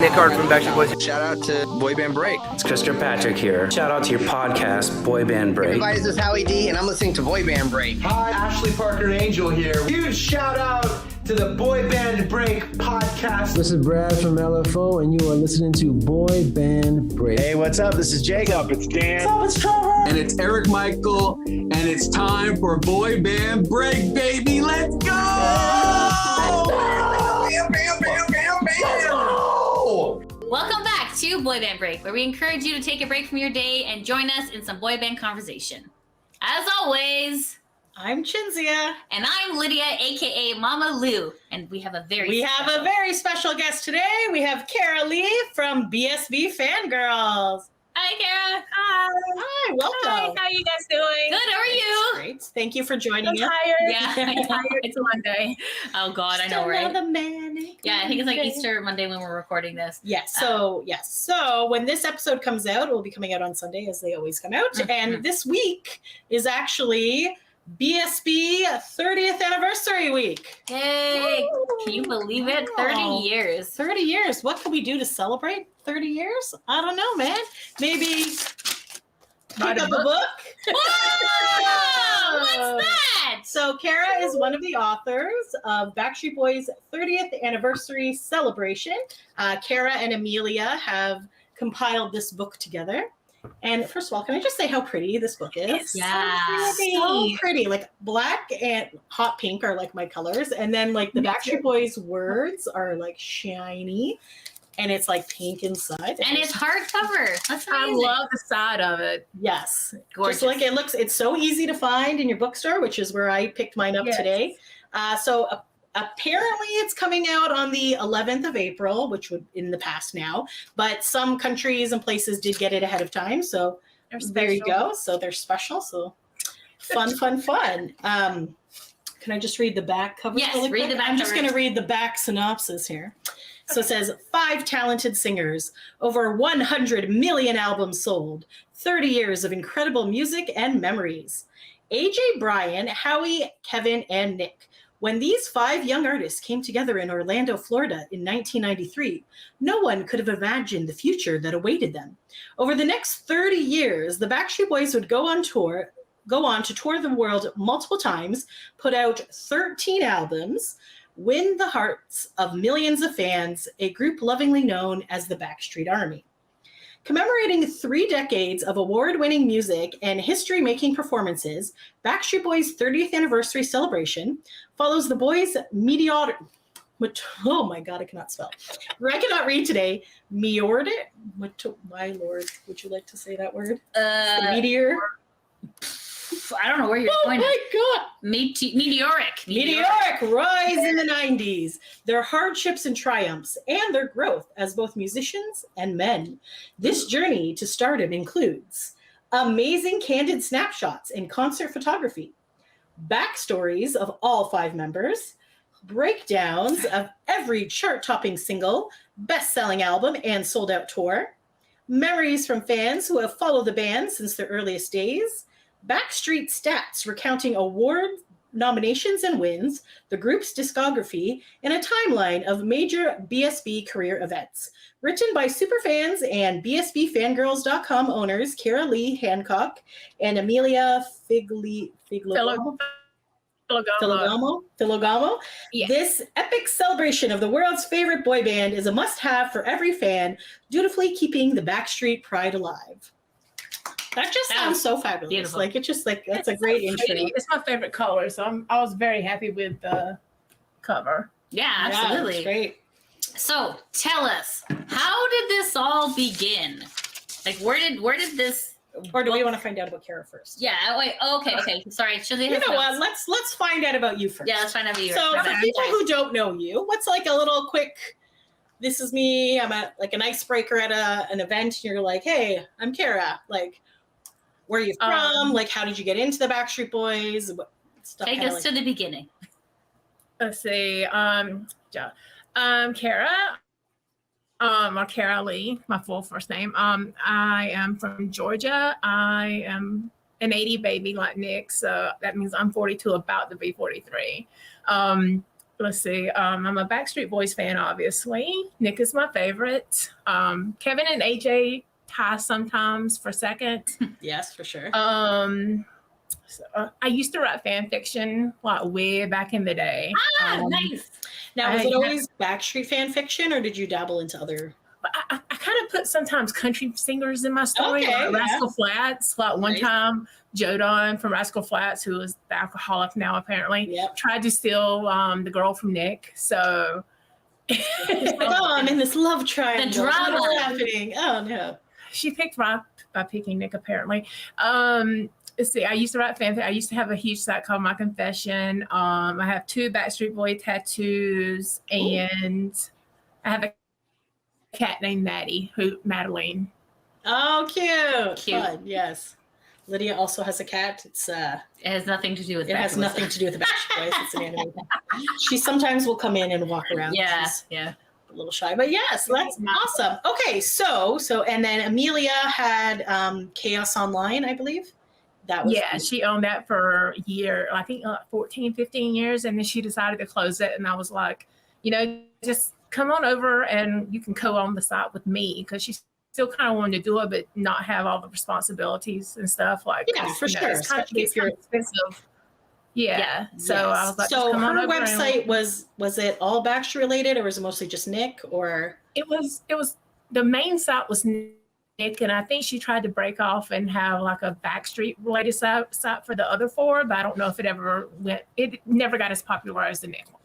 Nick Hart from Backstreet Boys. Shout out to Boy Band Break. It's Chris Kirkpatrick here. Shout out to your podcast, Boy Band Break. Everybody, this is Howie D, and I'm listening to Boy Band Break. Hi, Ashley Parker Angel here. Huge shout out to the Boy Band Break podcast. This is Brad from LFO, and you are listening to Boy Band Break. Hey, what's up? This is Jacob. What's up? It's Dan. What's up? It's Trevor. And it's Eric Michael, and it's time for Boy Band Break, baby. Let's go! Bam, bam, bam, bam, bam. Welcome back to Boy Band Break, where we encourage you to take a break from your day and join us in some boy band conversation. As always, I'm Cinzia. and I'm Lydia, aka Mama Lou, and we have a very special guest today. We have Karah-Leigh from BSBFangirls. Hi, Kara. Hi, welcome. Hi, how are you guys doing? Good. How are you? Great. Thank you for joining I'm us. tired. Yeah, I'm tired. It's a Monday. Oh God, I know, right? Yeah, I think it's like Monday. Easter Monday when we're recording this. Yes. So when this episode comes out, it will be coming out on Sunday, as they always come out. Mhm. And this week is actually BSB 30th anniversary week. Yay! Can you believe it? 30 years. 30 years. What can we do to celebrate 30 years? I don't know, man. Maybe pick up a book. Whoa! What's that? So Karah is one of the authors of Backstreet Boys' 30th anniversary celebration. Karah and Emilia have compiled this book together. And first of all, can I just say how pretty this book is? Yeah. So pretty. Like black and hot pink are like my colors. And then like the Backstreet Boys words are like shiny. And it's like pink inside. And it's hardcover. That's I amazing. love the side of it. Yes. Gorgeous. Just like it's so easy to find in your bookstore, which is where I picked mine up Yes. today. Apparently it's coming out on the 11th of April, which would in the past now, but some countries and places did get it ahead of time. So there you go. So they're special. So fun. Can I just read the back cover? Yes, really read quick? the back I'm just cover. going to read the back synopsis here. So it says 5 talented singers, over 100 million albums sold, 30 years of incredible music and memories. AJ, Brian, Howie, Kevin, and Nick. When these 5 young artists came together in Orlando, Florida in 1993, no one could have imagined the future that awaited them. Over the next 30 years, the Backstreet Boys would go on to tour the world multiple times, put out 13 albums, win the hearts of millions of fans, a group lovingly known as the Backstreet Army. Commemorating 3 decades of award-winning music and history-making performances, Backstreet Boys' 30th anniversary celebration follows the boys' oh my God, I cannot spell. I cannot read today. My Lord, would you like to say that word? The meteor? I don't know where you're going. Oh my God. Meteoric Rise in the 90s, their hardships and triumphs, and their growth as both musicians and men. This journey to stardom includes amazing candid snapshots and concert photography, backstories of all 5 members, breakdowns of every chart-topping single, best-selling album, and sold-out tour, memories from fans who have followed the band since their earliest days, Backstreet stats recounting award nominations and wins, the group's discography, and a timeline of major BSB career events. Written by superfans and BSBFangirls.com owners Karah-Leigh Hancock and Emilia Filogamo. Yeah. This epic celebration of the world's favorite boy band is a must-have for every fan, dutifully keeping the Backstreet pride alive. That just sounds so fabulous. Beautiful. Like that's a great intro. It's my favorite color, so I was very happy with the cover. Yeah, Yeah, absolutely. it's great. So tell us, how did this all begin? Like, where did this? Or do we want to find out about Karah first? Yeah. Wait. Okay. Sorry. Should they You know what? Let's find out about you first. Yeah. Let's find out about you. So for Okay. people who don't know you, what's like a little quick? This is me. I'm at like an icebreaker at an event. And you're like, hey, I'm Karah. Like, where are you from? Like, how did you get into the Backstreet Boys? What stuff? Take us to the beginning. Let's see. Karah. Or Karah-Leigh, my full first name. I am from Georgia. I am an 80 baby like Nick, so that means I'm 42, about to be 43. let's see. I'm a Backstreet Boys fan, obviously. Nick is my favorite. Kevin and AJ tie sometimes for second. Yes, for sure. I used to write fan fiction like way back in the day. Nice. Now, was it always Backstreet fan fiction, or did you dabble into other? I kind of put sometimes country singers in my story. Okay, like Rascal Flatts. Like one time, Joe Don from Rascal Flatts, who is the alcoholic now apparently, tried to steal the girl from Nick. So, I'm in this love triangle. The drama. What's happening? Oh no. She picked by picking Nick apparently. Let's see. I used to write fanfic. I used to have a huge site called My Confession. I have 2 Backstreet Boy tattoos, and I have a cat named Madeline. Oh, cute. Cute. Fun. Yes. Lydia also has a cat. It has nothing to do with. It has nothing to do with the Backstreet Boys. It's an animated. She sometimes will come in and walk around. Yeah. She's Yeah. a little shy, but yes, that's awesome. Okay, so and then Emilia had Chaos Online, I believe. That was she owned that for a year, I think 14, 15 years, and then she decided to close it. And I was like, just come on over and you can co-own the site with me, because she still kind of wanted to do it, but not have all the responsibilities and stuff. Like, for sure. It's kind of expensive. Yeah. So I was like, so come on her over website was it all Backstreet related, or was it mostly just Nick? Or it was the main site was Nick, and I think she tried to break off and have like a Backstreet related site for the other 4, but I don't know if it never got as popular as the Nick one.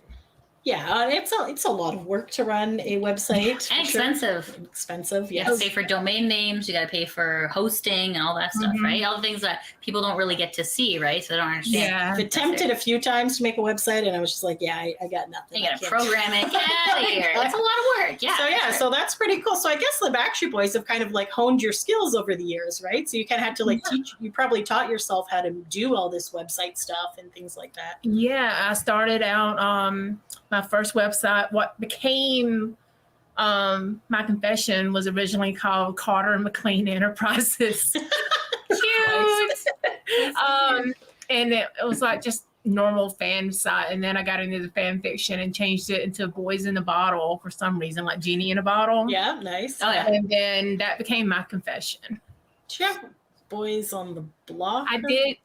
Yeah, it's a lot of work to run a website. And expensive. Sure. Expensive, You yes. have to pay for domain names. You got to pay for hosting and all that stuff, right? All the things that people don't really get to see, right? So they don't understand. Yeah. I've attempted a few times to make a website, and I was just like, I got nothing. You got to program it. Get out of here. It's a lot of work. Yeah. So that's pretty cool. So I guess the Backstreet Boys have kind of like honed your skills over the years, right? So you kind of had to like teach. You probably taught yourself how to do all this website stuff and things like that. Yeah, I started out my first website, what became My Confession, was originally called Carter and McLean Enterprises. Cute. And it was like just normal fan site, and then I got into the fan fiction and changed it into Boys in a Bottle for some reason, like Genie in a Bottle. Yeah, nice. Oh yeah. And then that became My Confession. Did you have Boys on the Block? I did.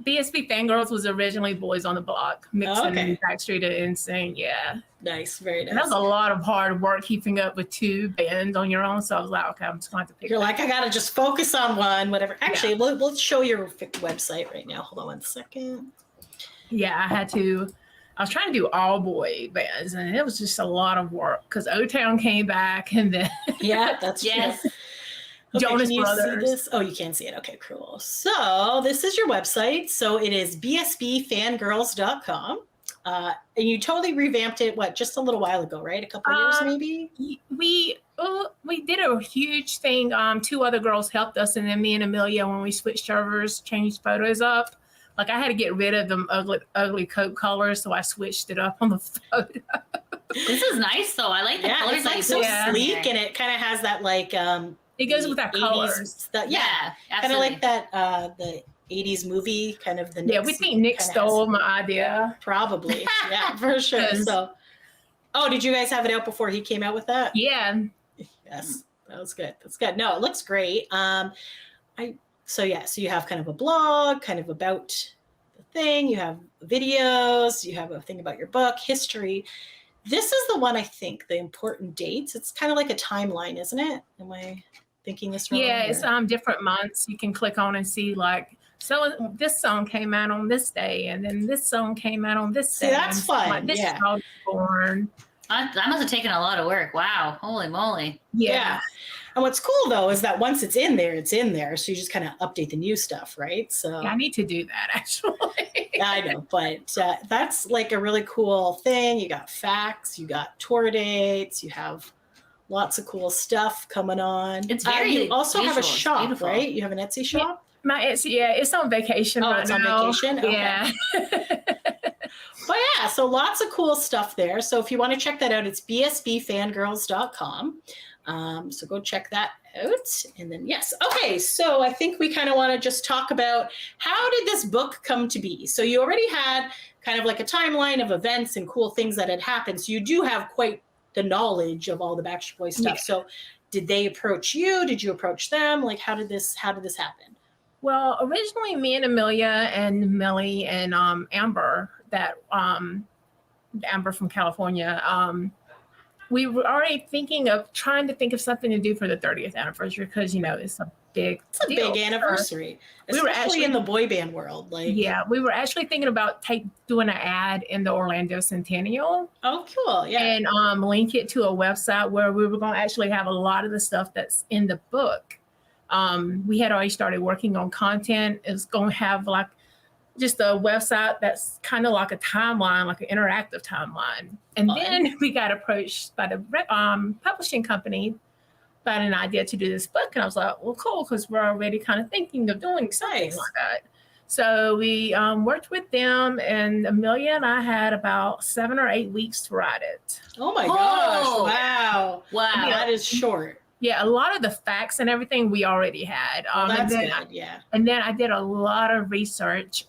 BSBFangirls was originally Boys on the Block, mixing Backstreet and Insane. Yeah. Nice, very nice. And that was a lot of hard work keeping up with 2 bands on your own. So I was like, okay, I'm just going to have to pick. You're like, I gotta just focus on one, whatever. Actually, we'll show your website right now. Hold on one second. Yeah, I was trying to do all boy bands, and it was just a lot of work because O-Town came back, and then That's yes. true. Okay, Jonas can you see Brothers. this? Oh, you can't see it. Okay, cool. So this is your website. So it is BSBFangirls.com. And you totally revamped it, just a little while ago, right? A couple years maybe? We did a huge thing. 2 other girls helped us, and then me and Emilia, when we switched servers, changed photos up. Like, I had to get rid of them ugly coat colors, so I switched it up on the photo. This is nice though. I like the colors. It's like so sleek, and it kind of has that like it goes with our 80s colors. stuff. Yeah, kind of like that the 80s movie kind of the Yeah, we think Nick stole my idea. Probably. Yeah, for sure. So did you guys have it out before he came out with that? Yeah. Yes. That was good. That's good. No, it looks great. So you have kind of a blog, kind of about the thing. You have videos. You have a thing about your book, history. This is the one, I think, the important dates. It's kind of like a timeline, isn't it? Am I thinking this wrong? Yeah, it's different months. You can click on and see like, so this song came out on this day, and then this song came out on this day. See, that's fun. Like, this is how it's born. That must have taken a lot of work. Wow. Holy moly. Yeah. And what's cool though is that once it's in there, it's in there. So you just kind of update the new stuff, right? So I need to do that actually. I know, but that's like a really cool thing. You got facts, you got tour dates, you have lots of cool stuff coming on. It's very you also have a visual. It's shop, beautiful. right? You have an Etsy shop? My Etsy, it's on vacation right it's now. on vacation? Okay. Yeah. But yeah, so lots of cool stuff there. So if you want to check that out, it's bsbfangirls.com. So go check that out. And then, yes. Okay. So I think we kind of want to just talk about how did this book come to be? So you already had kind of like a timeline of events and cool things that had happened. So you do have quite the knowledge of all the Backstreet Boys stuff. Yeah. So did they approach you? Did you approach them? Like, how did this happen? Well, originally me and Emilia and Millie and Amber, that Amber from California, we were already trying to think of something to do for the 30th anniversary because, it's a big deal. Big anniversary, We were especially actually in the boy band world. Like, yeah, we were actually thinking about doing an ad in the Orlando Centennial. oh, cool. Yeah. And link it to a website where we were going to actually have a lot of the stuff that's in the book. We had already started working on content. It was going to have like just a website that's kind of like a timeline, like an interactive timeline. And then we got approached by the publishing company about an idea to do this book. And I was like, well, cool, because we're already kind of thinking of doing something like that. So we worked with them, and Emilia and I had about 7 or 8 weeks to write it. Oh my gosh. Wow. Wow. That is short. Yeah, a lot of the facts and everything we already had. That's and then good. Yeah. And then I did a lot of research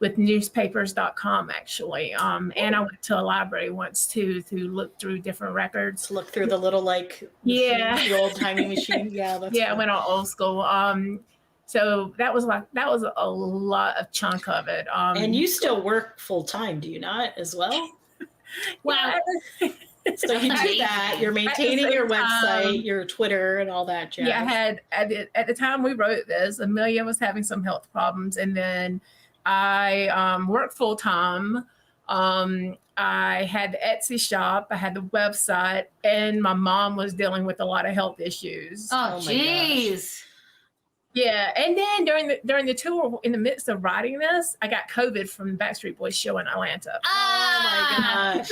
with newspapers.com, actually. And I went to a library once to look through different records. To look through the little, like, Yeah. the old timey machine. Yeah. That's Yeah, I fun. went on old school. So that was a lot of chunk of it. And you still work full time, do you not, as well? Wow. So you do that. You're maintaining your website, your Twitter, and all that jazz. Yeah, I had at the time we wrote this, Emilia was having some health problems, and then I worked full time. I had the Etsy shop, I had the website, and my mom was dealing with a lot of health issues. Oh, my jeez. Yeah, and then during the tour, in the midst of writing this, I got COVID from the Backstreet Boys show in Atlanta. Oh my gosh.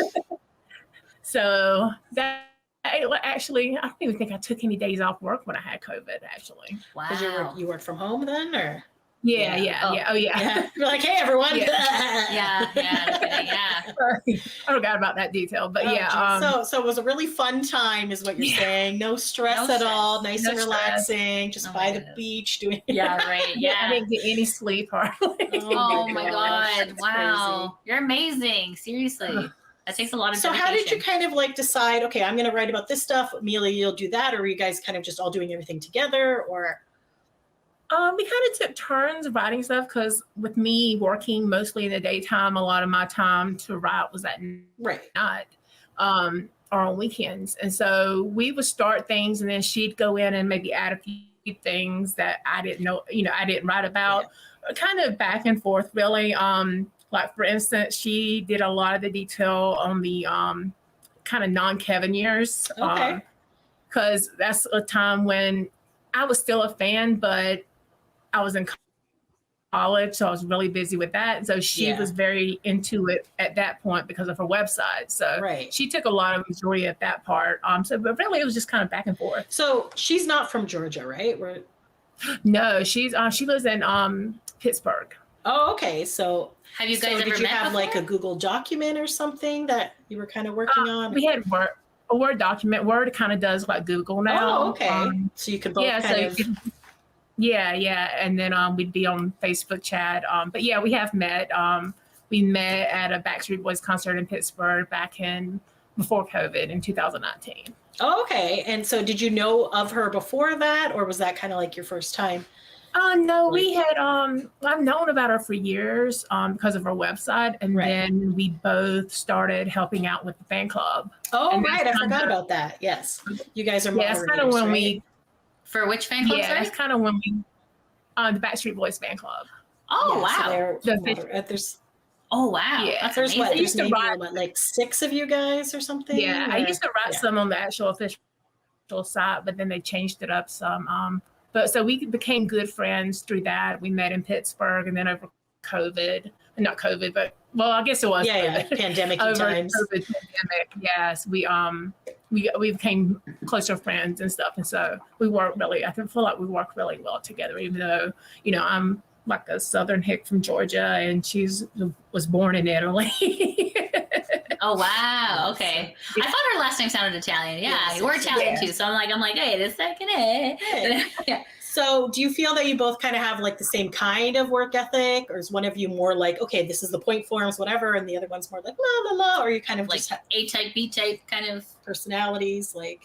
So that actually, I don't even think I took any days off work when I had COVID. Actually, Wow. Because you work from home then, or? yeah. Oh yeah. Yeah. You're like, hey everyone. Yeah. Sorry, I forgot about that detail, but Oh, yeah. geez. So it was a really fun time, is what you're saying. No stress No at stress. all. Nice No and stress. relaxing. Just Oh by my the goodness. beach doing. Yeah, right. I Yeah. didn't get any sleep hardly. Oh my gosh, God. that's Wow. You're amazing. Seriously. That takes a lot of So dedication. how did you kind of like decide, okay, I'm going to write about this stuff. Amelia, you'll do that. Or were you guys kind of just all doing everything together, or? We kind of took turns writing stuff because with me working mostly in the daytime, a lot of my time to write was at Right. night or on weekends. And so we would start things and then she'd go in and maybe add a few things that I didn't know, I didn't write about. Kind of back and forth, really. Like, for instance, she did a lot of the detail on the kind of non-Kevin years. Okay. Because that's a time when I was still a fan, but I was in college, so I was really busy with that. So she was very into it at that point because of her website. So she took a lot of majority of that part. But really, it was just kind of back and forth. So she's not from Georgia, right? No, she lives in Pittsburgh. Oh, okay. So have you guys ever did you met have before? like a Google document or something that you were kind of working on? We had a Word document. Word kind of does like Google now. Oh, okay. So you could both and then we'd be on Facebook chat. But yeah, we have met. We met at a Backstreet Boys concert in Pittsburgh before COVID in 2019. Oh, okay. And so did you know of her before that, or was that kind of like your first time? No, we had, I've known about her for years because of her website. And then we both started helping out with the fan club. Oh, and right. I forgot about that. Yes. You guys are that's kind of when we. For which fan club? Yeah, that's kind of when we, the Backstreet Boys fan club. Oh, wow. So oh, wow. Yeah. That's There's amazing. there's maybe like 6 of you guys or something? Yeah, I used to write some on the actual official site, but then they changed it up some. But so we became good friends through that. We met in Pittsburgh, and then over not COVID, but well, I guess it was pandemic over times. COVID pandemic. Yes, we became closer friends and stuff, and so we work really. I feel like we work really well together, even though I'm like a Southern hick from Georgia, and was born in Italy. Oh wow! Okay, I thought her last name sounded Italian. Yeah, Yes, we're yes, Italian yes. too, so I'm like, hey, this second, yeah. So do you feel that you both kind of have like the same kind of work ethic, or is one of you more like, okay, this is the point forms, whatever, and the other one's more like la la la, or you kind of Like just have A type, B type kind of. personalities? Like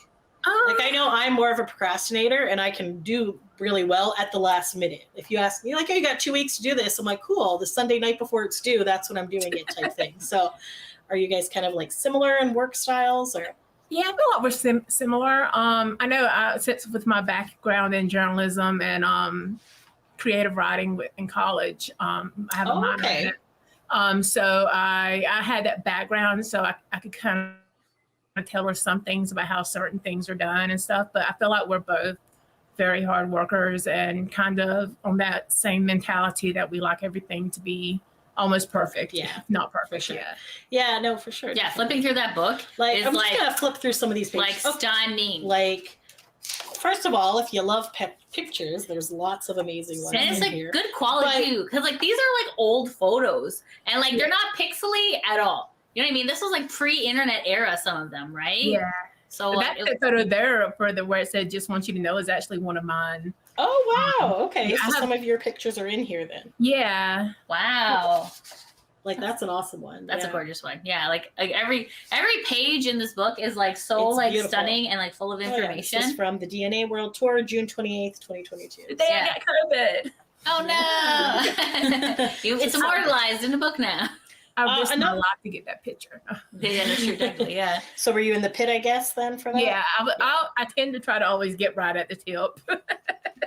I know I'm more of a procrastinator, and I can do really well at the last minute. If you ask me, like, oh, you got 2 weeks to do this, I'm like, cool. The Sunday night before it's due, that's when I'm doing it, type thing. So, are you guys kind of like similar in work styles, or? Yeah, I feel like we're similar. I know since with my background in journalism and creative writing in college, I have a minor in it. So I had that background, so I could kind of tell her some things about how certain things are done and stuff. But I feel like we're both very hard workers and kind of on that same mentality that we like everything to be almost perfect. Yeah. Not perfect. For sure. Yeah. Yeah, no, for sure. Yeah, flipping through that book Like, is I'm like, just gonna flip through some of these like pages. Oh, stunning. like, first of all, if you love pictures, there's lots of amazing ones And it's in like here. good quality too, because like these are like old photos, and like they're not pixely at all. You know what I mean? This was like pre-internet era, some of them, right? Yeah. So That photo there for the where it said "just want you to know" is actually one of mine. Oh wow! Okay, Yeah, so some of your pictures are in here then. Yeah. wow, Like that's an awesome one. that's yeah. a gorgeous one. Yeah, like every page in this book is like so It's like beautiful. stunning and like full of Oh, yeah. information. This is from the DNA World Tour, June 28th, 2022. They Yeah. got COVID. Oh no, it's immortalized in the book now. I risked my another- life to get that picture. Yeah, that's true, definitely. Yeah. So were you in the pit, I guess, then for that? Yeah, I tend to try to always get right at the tip.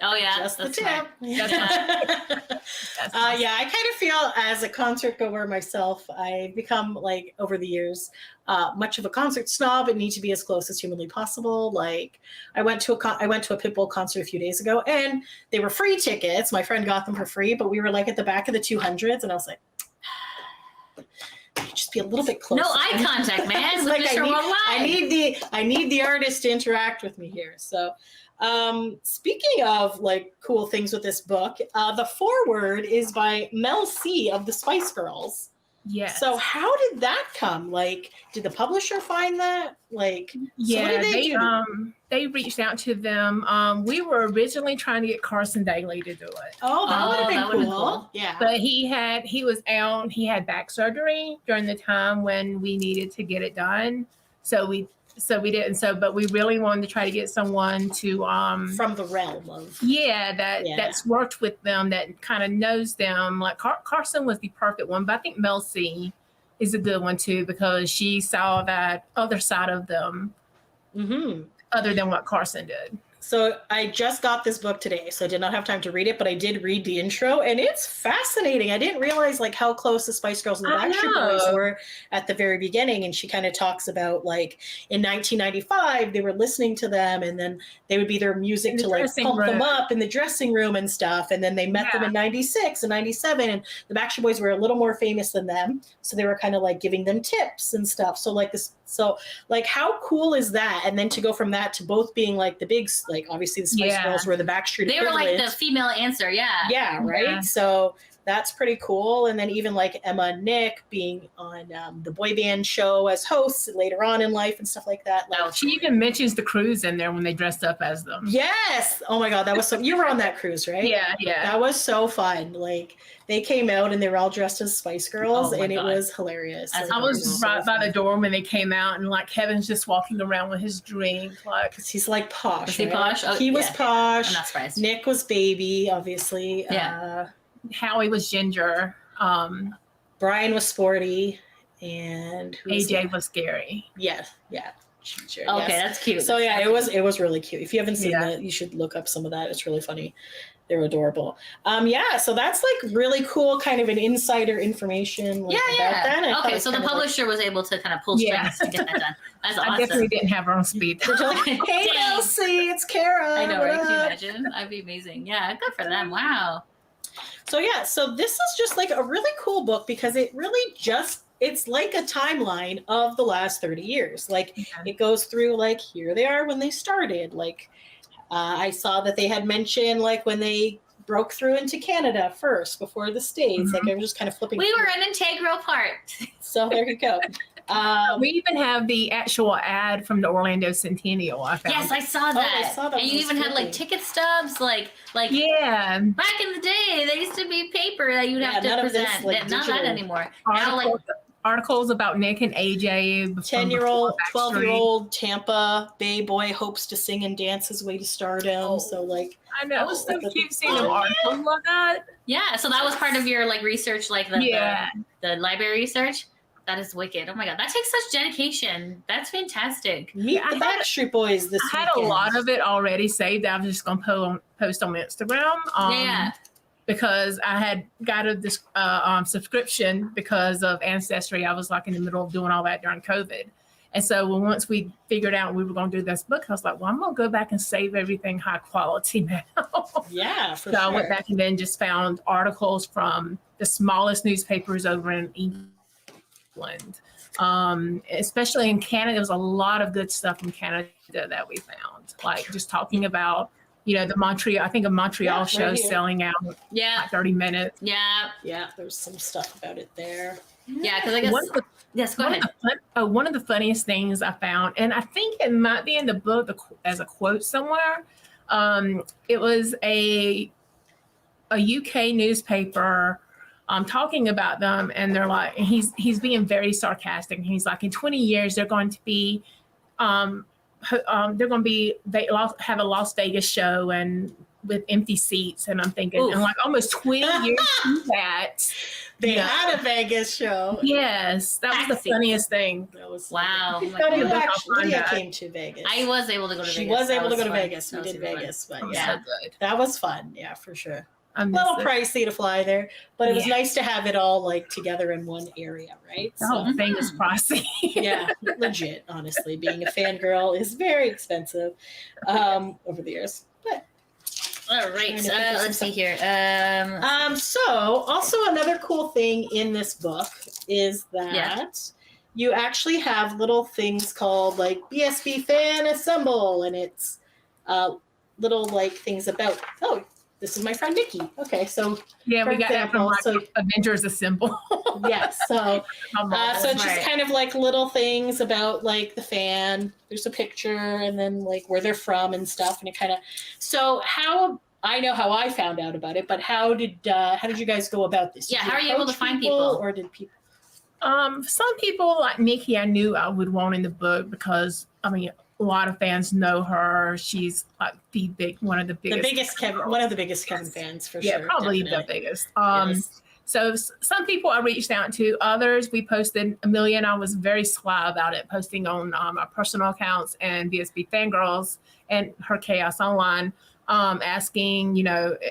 Oh yeah, Just the that's tip. smart. That's my- Yeah, I kind of feel as a concert goer myself, I've become like over the years much of a concert snob and need to be as close as humanly possible. Like I went to a Pitbull concert a few days ago, and they were free tickets. My friend got them for free, but we were like at the back of the 200s, and I was like, just be a little bit closer. No eye contact, man. It's With like Mr. Worldwide. I need the artist to interact with me here. So speaking of like cool things with this book, the foreword is by Mel C of the Spice Girls. Yes. So how did that come? Like, did the publisher find that? Like, Yeah, so what did they do? they reached out to them. We were originally trying to get Carson Daly to do it. Oh, that would have been that would've been cool. cool. Yeah. But he was out, he had back surgery during the time when we needed to get it done. So we didn't. But we really wanted to try to get someone to From the realm of that's worked with them, that kind of knows them. Like Carson was the perfect one, but I think Mel C is a good one too, because she saw that other side of them other than what Carson did. So I just got this book today, so I did not have time to read it, but I did read the intro, and it's fascinating. I didn't realize like how close the Spice Girls and the Backstreet Boys were at the very beginning. And she kind of talks about like in 1995 they were listening to them, and then they would be their music to like pump them up in the dressing room and stuff. And then they met them in 96 and 97, and the Backstreet Boys were a little more famous than them, so they were kind of like giving them tips and stuff. So like this, so like how cool is that? And then to go from that to both being like the big, like obviously the Spice Girls were the Backstreet. They were like the female answer, yeah. Yeah, right. Yeah. So that's pretty cool. And then even like Emma and Nick being on the boy band show as hosts later on in life and stuff like that. Like, she even mentions the cruise in there when they dressed up as them. Yes. Oh my God, that was so. You were on that cruise, right? Yeah, yeah. That was so fun. Like they came out and they were all dressed as Spice Girls, and God. It was hilarious. I was right by the door when they came out, and like Kevin's just walking around with his drink, like he's like posh. Was he right? posh? Oh, he was posh. I'm not surprised. Nick was baby, obviously. Yeah. Howie was ginger. Brian was sporty, and AJ was scary. Yeah, yeah. Sure, okay, yes. That's cute. So yeah, it was really cute. If you haven't seen it, you should look up some of that. It's really funny. They're adorable. So that's like really cool, kind of an insider information. Like, about that. Okay, so the publisher was able to kind of pull strings to get that done. That's awesome. I definitely didn't have her on speed. Hey, Elsie, it's Karah. I know, right? Can you imagine? That'd be amazing. Yeah, good for them. Wow. So yeah, so this is just like a really cool book because it really it's like a timeline of the last 30 years. Like it goes through like, here they are when they started. Like I saw that they had mentioned like when they broke through into Canada first before the States. Like I was just kind of flipping. We were an integral part. So there you go. We even have the actual ad from the Orlando Centennial. I found. Yes, I saw that. I saw that And you one. even had like Spooky. ticket stubs, like Yeah, back in the day, there used to be paper that you'd have to none of this, present. like, Not that digital. anymore. Now, like, articles about Nick and AJ. from 10-year-old, before Backstreet. 12-year-old Tampa Bay boy hopes to sing and dance his way to stardom. Oh. So like, I know, it was so Oh, cute seeing them articles like that. yeah. So that was part of your like research, like the library research. That is wicked. Oh my god, that takes such dedication. That's fantastic. meet I the had- Backstreet Boys this I had a weekend. lot of it already saved. I was just gonna post on Instagram. Yeah. Because I had got this subscription because of Ancestry. I was like in the middle of doing all that during COVID. And so once we figured out we were going to do this book, I was like, well, I'm going to go back and save everything high quality now. Yeah, for So sure. I went back and then just found articles from the smallest newspapers over in England. Especially in Canada, there was a lot of good stuff from Canada that we found. Like just talking about, the Montreal, I think a Montreal Yeah, right show here. selling out Yeah. like 30 minutes. Yeah. Yeah, there's some stuff about it there. Yeah. Because I guess. One of the Yes. Go ahead. One of the funniest things I found, and I think it might be in the book as a quote somewhere. It was a UK newspaper talking about them, and they're like, he's being very sarcastic. He's like, in 20 years they're going to be, have a Las Vegas show and with empty seats, and I'm thinking, Oof. and like almost 20 years to that. They Yeah. had a Vegas show. Yes, that was the Taxi. funniest thing. That was Wow. Oh my Funny God. about- Actually, Lydia that. came to Vegas. I was able to go to She Vegas. was That able to go to fun. Vegas. We That was did super fun. Vegas, but It was yeah, so good. that was fun. Yeah, for sure. I A miss little it. pricey to fly there, but it was Yeah. nice to have it all like together in one area, right? The whole thing is pricey. Yeah, legit. Honestly, being a fangirl is very expensive over the years. But All right. Trying to think of Let's some see here. so also another cool thing in this book is that you actually have little things called like BSB Fan Assemble, and it's little like things about. Oh, this is my friend Nikki. Okay, so Yeah, For we got that from example, like Avengers Assemble. yes, so. So it's just Right. kind of like little things about like the fan. There's a picture and then like where they're from and stuff, and it kind of. So how I know how I found out about it, but how did you guys go about this? Did Yeah, you how are you able to approach find people? or did people? Some people like Nikki, I knew I would want in the book because a lot of fans know her. She's like one of the biggest. One of the biggest Kevin fans for Yeah, sure. probably definitely. the biggest. Yes. So some people I reached out to, others we posted. Emilia and I was very sly about it, posting on our personal accounts and BSBFangirls and her Chaos Online, asking,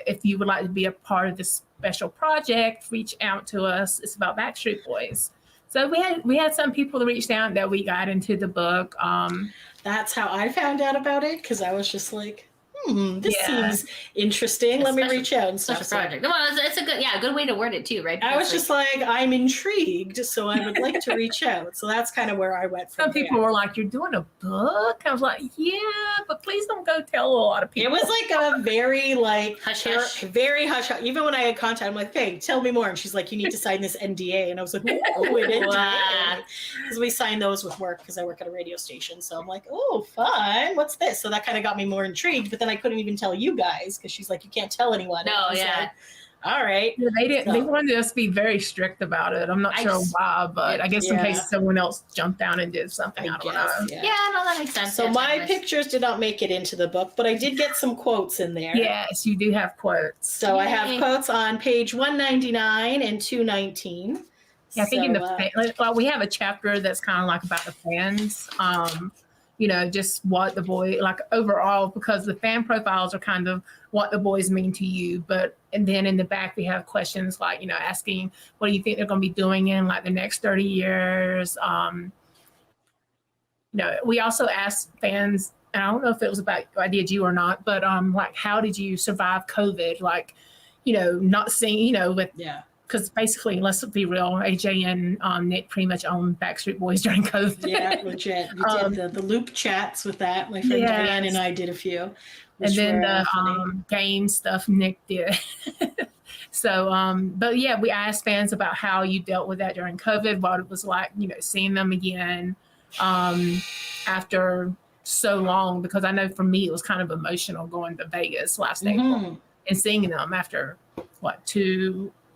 if you would like to be a part of this special project, reach out to us. It's about Backstreet Boys. So we had some people that reached out that we got into the book. That's how I found out about it because I was just like, this Yeah. seems interesting. Let me Special- reach out and Such stuff. a So project. Well, it's a good way to word it too, right? I was Because, just like, I'm intrigued, so I would like to reach out. So that's kind of where I went from Some people there. were like, "You're doing a book?" I was like, "Yeah, but please don't go tell a lot of It people." was like a very like Hush, hush. very hush hush. Even when I had contact, I'm like, "Hey, tell me more." And she's like, "You need to sign this NDA." And I was like, "Oh, an NDA," Wow. because we signed those with work because I work at a radio station. So I'm like, "Oh, fun. What's this?" So that kind of got me more intrigued. But then I couldn't even tell you guys because she's like, "You can't tell anyone." And No, I was yeah. like, all right. Yeah, they didn't. They So- wanted us to be very strict about it. I'm not I sure just- why, but I guess in Yeah. case someone else jumped down and did something. I, don't know. Yeah. Yeah, no, that makes sense. So Yeah, my timeless. pictures did not make it into the book, but I did get some quotes in there. Yes, you do have quotes. So I have Yay. quotes on page 199 and 219. Yeah, I think in So, the we have a chapter that's kind of like about the fans. Just what the boy like overall, because the fan profiles are kind of what the boys mean to you. And then in the back we have questions like, asking what do you think they're going to be doing in like the next 30 years. We also asked fans, and I don't know if it was about I did you or not, but like how did you survive COVID? Like, not seeing, with yeah. because basically, let's be real, AJ and Nick pretty much owned Backstreet Boys during COVID. Yeah, legit. We did the loop chats with that. My friend Yes. Diane and I did a few. And which then were, the funny. game stuff Nick did. So, but yeah, we asked fans about how you dealt with that during COVID, what it was like, seeing them again after so long, because I know for me, it was kind of emotional going to Vegas last April and seeing them after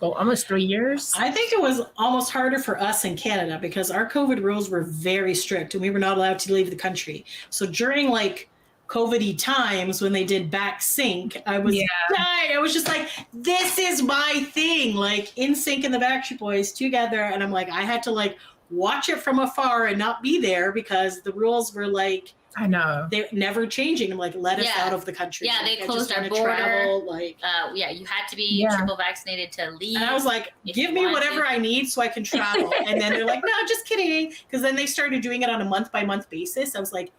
almost 3 years. I think it was almost harder for us in Canada because our COVID rules were very strict and we were not allowed to leave the country. So during like COVID-y times when they did Back Sync, I was dying. I was just like, this is my thing. Like NSYNC and the Backstreet Boys together. And I'm like, I had to like watch it from afar and not be there because the rules were like, I know. They're never changing. I'm like, let us out of the country. Yeah, like, they closed our border. Travel, you had to be triple vaccinated to leave. And I was like, give me whatever I need so I can travel. And then they're like, no, just kidding. Because then they started doing it on a month-by-month basis. I was like,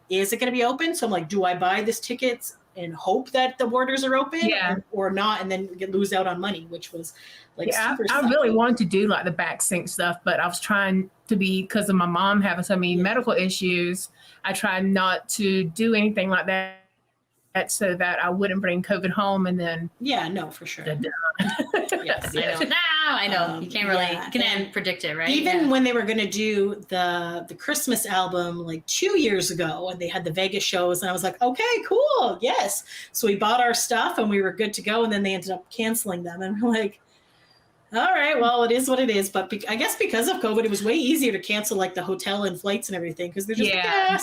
is it going to be open? So I'm like, do I buy this tickets and hope that the borders are open or not? And then lose out on money, which was like super I really wanted to do like the Back Sync stuff, but I was trying to be, because of my mom having so many medical issues, I tried not to do anything like that so that I wouldn't bring COVID home. And then for sure. Yes, I know. You can't really you can't predict it, right? Even when they were going to do the Christmas album like 2 years ago, and they had the Vegas shows, and I was like, okay, cool, yes. So we bought our stuff and we were good to go, and then they ended up canceling them, and we're like, all right, well, it is what it is. But I guess because of COVID, it was way easier to cancel like the hotel and flights and everything because they're just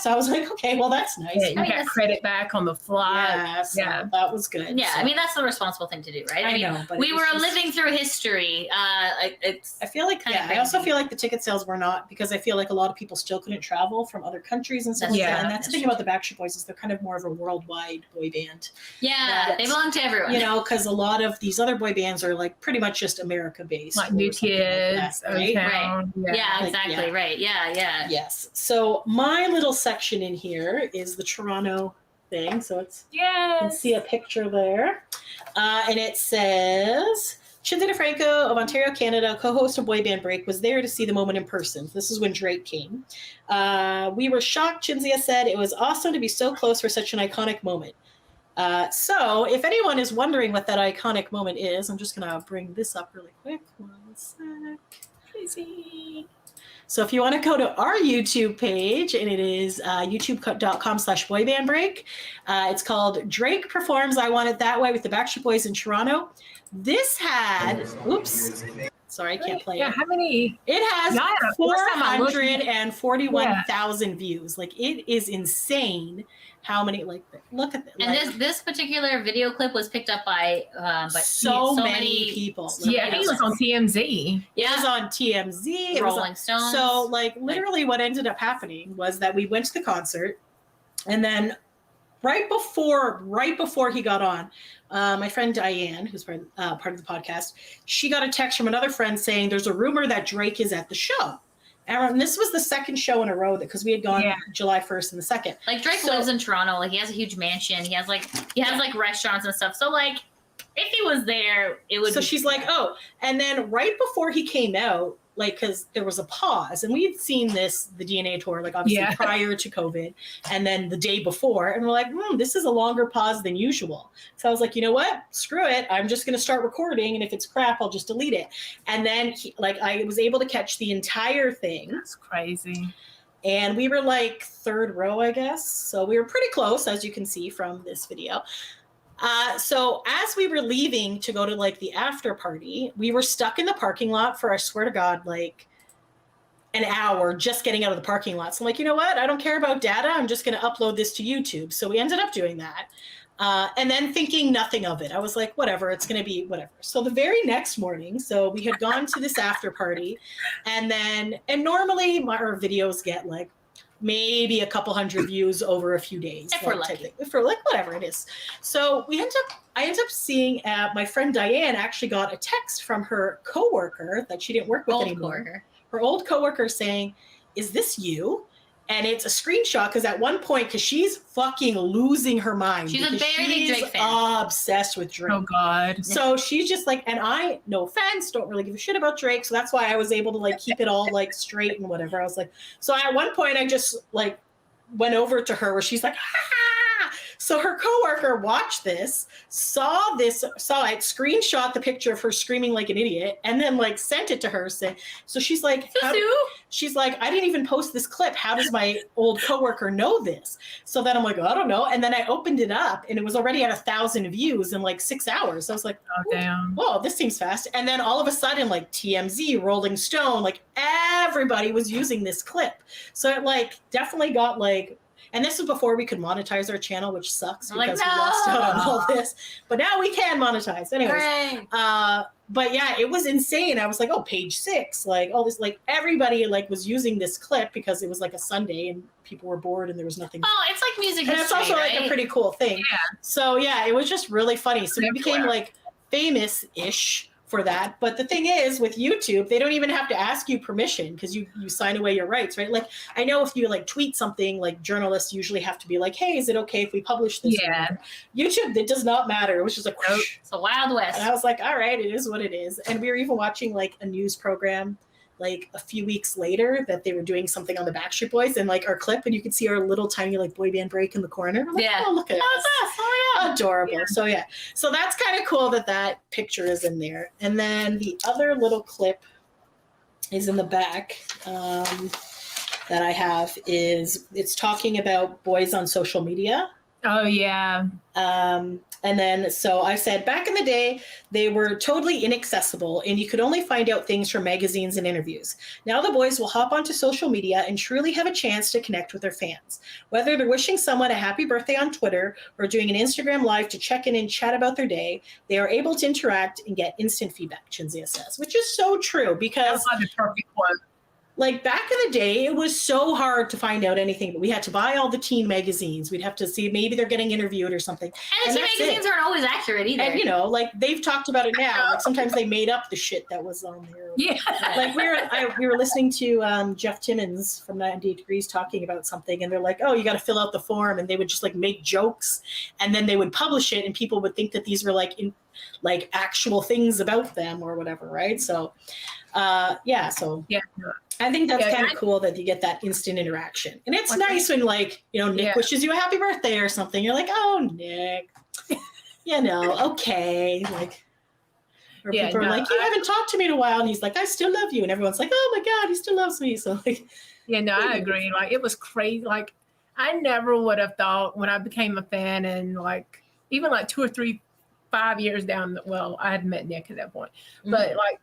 So I was like, okay, well, that's nice. Yeah, you got credit back on the flight. That was good. Yeah, so. I mean, that's the responsible thing to do, right? I know, but we were living through history. I feel like, I also feel like the ticket sales were not, because I feel like a lot of people still couldn't travel from other countries and stuff like that. And that's the thing about the Backstreet Boys is they're kind of more of a worldwide boy band. Yeah, they belong to everyone. Because a lot of these other boy bands are like pretty much just America based, like New Kids, right? Yeah, exactly, right. Yeah. Yes. So my little section in here is the Toronto thing. So it's you can see a picture there, and it says Cinzia Franco of Ontario, Canada, co-host of Boy Band Break, was there to see the moment in person. This is when Drake came. We were shocked, Cinzia said. It was awesome to be so close for such an iconic moment. So if anyone is wondering what that iconic moment is, I'm just going to bring this up really quick. One sec. Crazy. So if you want to go to our YouTube page, and it is youtube.com/boybandbreak. It's called Drake Performs I Want It That Way with the Backstreet Boys in Toronto. This had, sorry, I can't play it. How many? It has 441,000 views. Like, it is insane how many, like, look at that. And this particular video clip was picked up by so many people. Yeah, I think it was on TMZ. It was on TMZ. Rolling Stones. So, like, literally what ended up happening was that we went to the concert, and then right before he got on, my friend Diane, who's part of the podcast, she got a text from another friend saying there's a rumor that Drake is at the show. And this was the second show in a row because we had gone July 1st and the 2nd. Like, Drake lives in Toronto. Like, he has a huge mansion. He has like restaurants and stuff. So, like, if he was there, it would. So she's like, oh, and then right before he came out, like, because there was a pause, and we had seen the DNA tour, like, obviously prior to COVID, and then the day before, and we're like, this is a longer pause than usual. So I was like, you know what? Screw it. I'm just going to start recording, and if it's crap, I'll just delete it. And then, I was able to catch the entire thing. That's crazy. And we were, like, third row, I guess. So we were pretty close, as you can see from this video. So as we were leaving to go to, like, the after party, we were stuck in the parking lot for, I swear to God, like, an hour just getting out of the parking lot. So I'm like, you know what? I don't care about data. I'm just going to upload this to YouTube. So we ended up doing that. And then thinking nothing of it. I was like, whatever, it's going to be whatever. So the very next morning, so we had gone to this after party, and normally our videos get, like, maybe a couple hundred views over a few days. If we're lucky. If we're, like, whatever it is. So I ended up seeing my friend Diane actually got a text from her coworker that she didn't work with anymore. Her old coworker saying, "Is this you?" And it's a screenshot because at one point, because she's fucking losing her mind. She's a very big Drake fan. Obsessed with Drake. Oh, God. So she's just like, and I, no offense, don't really give a shit about Drake. So that's why I was able to, like, keep it all, like, straight and whatever. I was like, so at one point I just, like, went over to her where she's like, ah! So her coworker watched this, saw it, screenshot the picture of her screaming like an idiot, and then like sent it to her. So she's like, she's like, I didn't even post this clip. How does my old coworker know this? So then I'm like, I don't know. And then I opened it up, and it was already at 1,000 views in like 6 hours. So I was like, oh damn, whoa, this seems fast. And then all of a sudden, like TMZ, Rolling Stone, like everybody was using this clip. So it like definitely got like, and this was before we could monetize our channel, which sucks because we lost out on all this. But now we can monetize. Anyways, but yeah, it was insane. I was like, oh, page 6, like all this, like everybody like was using this clip because it was like a Sunday and people were bored and there was nothing. Oh, it's like music history, and it's also right? like a pretty cool thing. Yeah. So yeah, it was just really funny. So we became like famous-ish for that. But the thing is, with YouTube, they don't even have to ask you permission because you sign away your rights, right? Like, I know if you like tweet something, like journalists usually have to be like, hey, is it okay if we publish this? Yeah. YouTube, it does not matter. It was just like, whoosh. It's a Wild West. And I was like, all right, it is what it is. And we were even watching like a news program like a few weeks later that they were doing something on the Backstreet Boys and like our clip, and you could see our little tiny like boy band break in the corner. I'm like, oh, look at us. Oh, yeah. Adorable. Yeah. So that's kind of cool that picture is in there. And then the other little clip is in the back that I have it's talking about boys on social media. Oh yeah. And then, so I said, back in the day, they were totally inaccessible and you could only find out things from magazines and interviews. Now the boys will hop onto social media and truly have a chance to connect with their fans. Whether they're wishing someone a happy birthday on Twitter or doing an Instagram live to check in and chat about their day, they are able to interact and get instant feedback, Cinzia says, which is so true because that's the perfect quote. Like back in the day, it was so hard to find out anything, but we had to buy all the teen magazines. We'd have to see maybe they're getting interviewed or something. And the teen magazines aren't always accurate either. And you know, like they've talked about it now. Like sometimes they made up the shit that was on there. Yeah. Like we were listening to Jeff Timmons from 98 Degrees talking about something, and they're like, "Oh, you got to fill out the form," and they would just like make jokes, and then they would publish it, and people would think that these were like actual things about them or whatever, right? So, yeah. I think that's kind of cool that you get that instant interaction. And it's nice when like, you know, Nick wishes you a happy birthday or something. You're like, oh, Nick, you know, okay. Like, or people are like, you haven't talked to me in a while. And he's like, I still love you. And everyone's like, oh my God, he still loves me. So like, yeah, no, I agree. Like it was crazy. Like I never would have thought when I became a fan and like, even like 2 or 3, 5 years down, well, I had met Nick at that point, but like,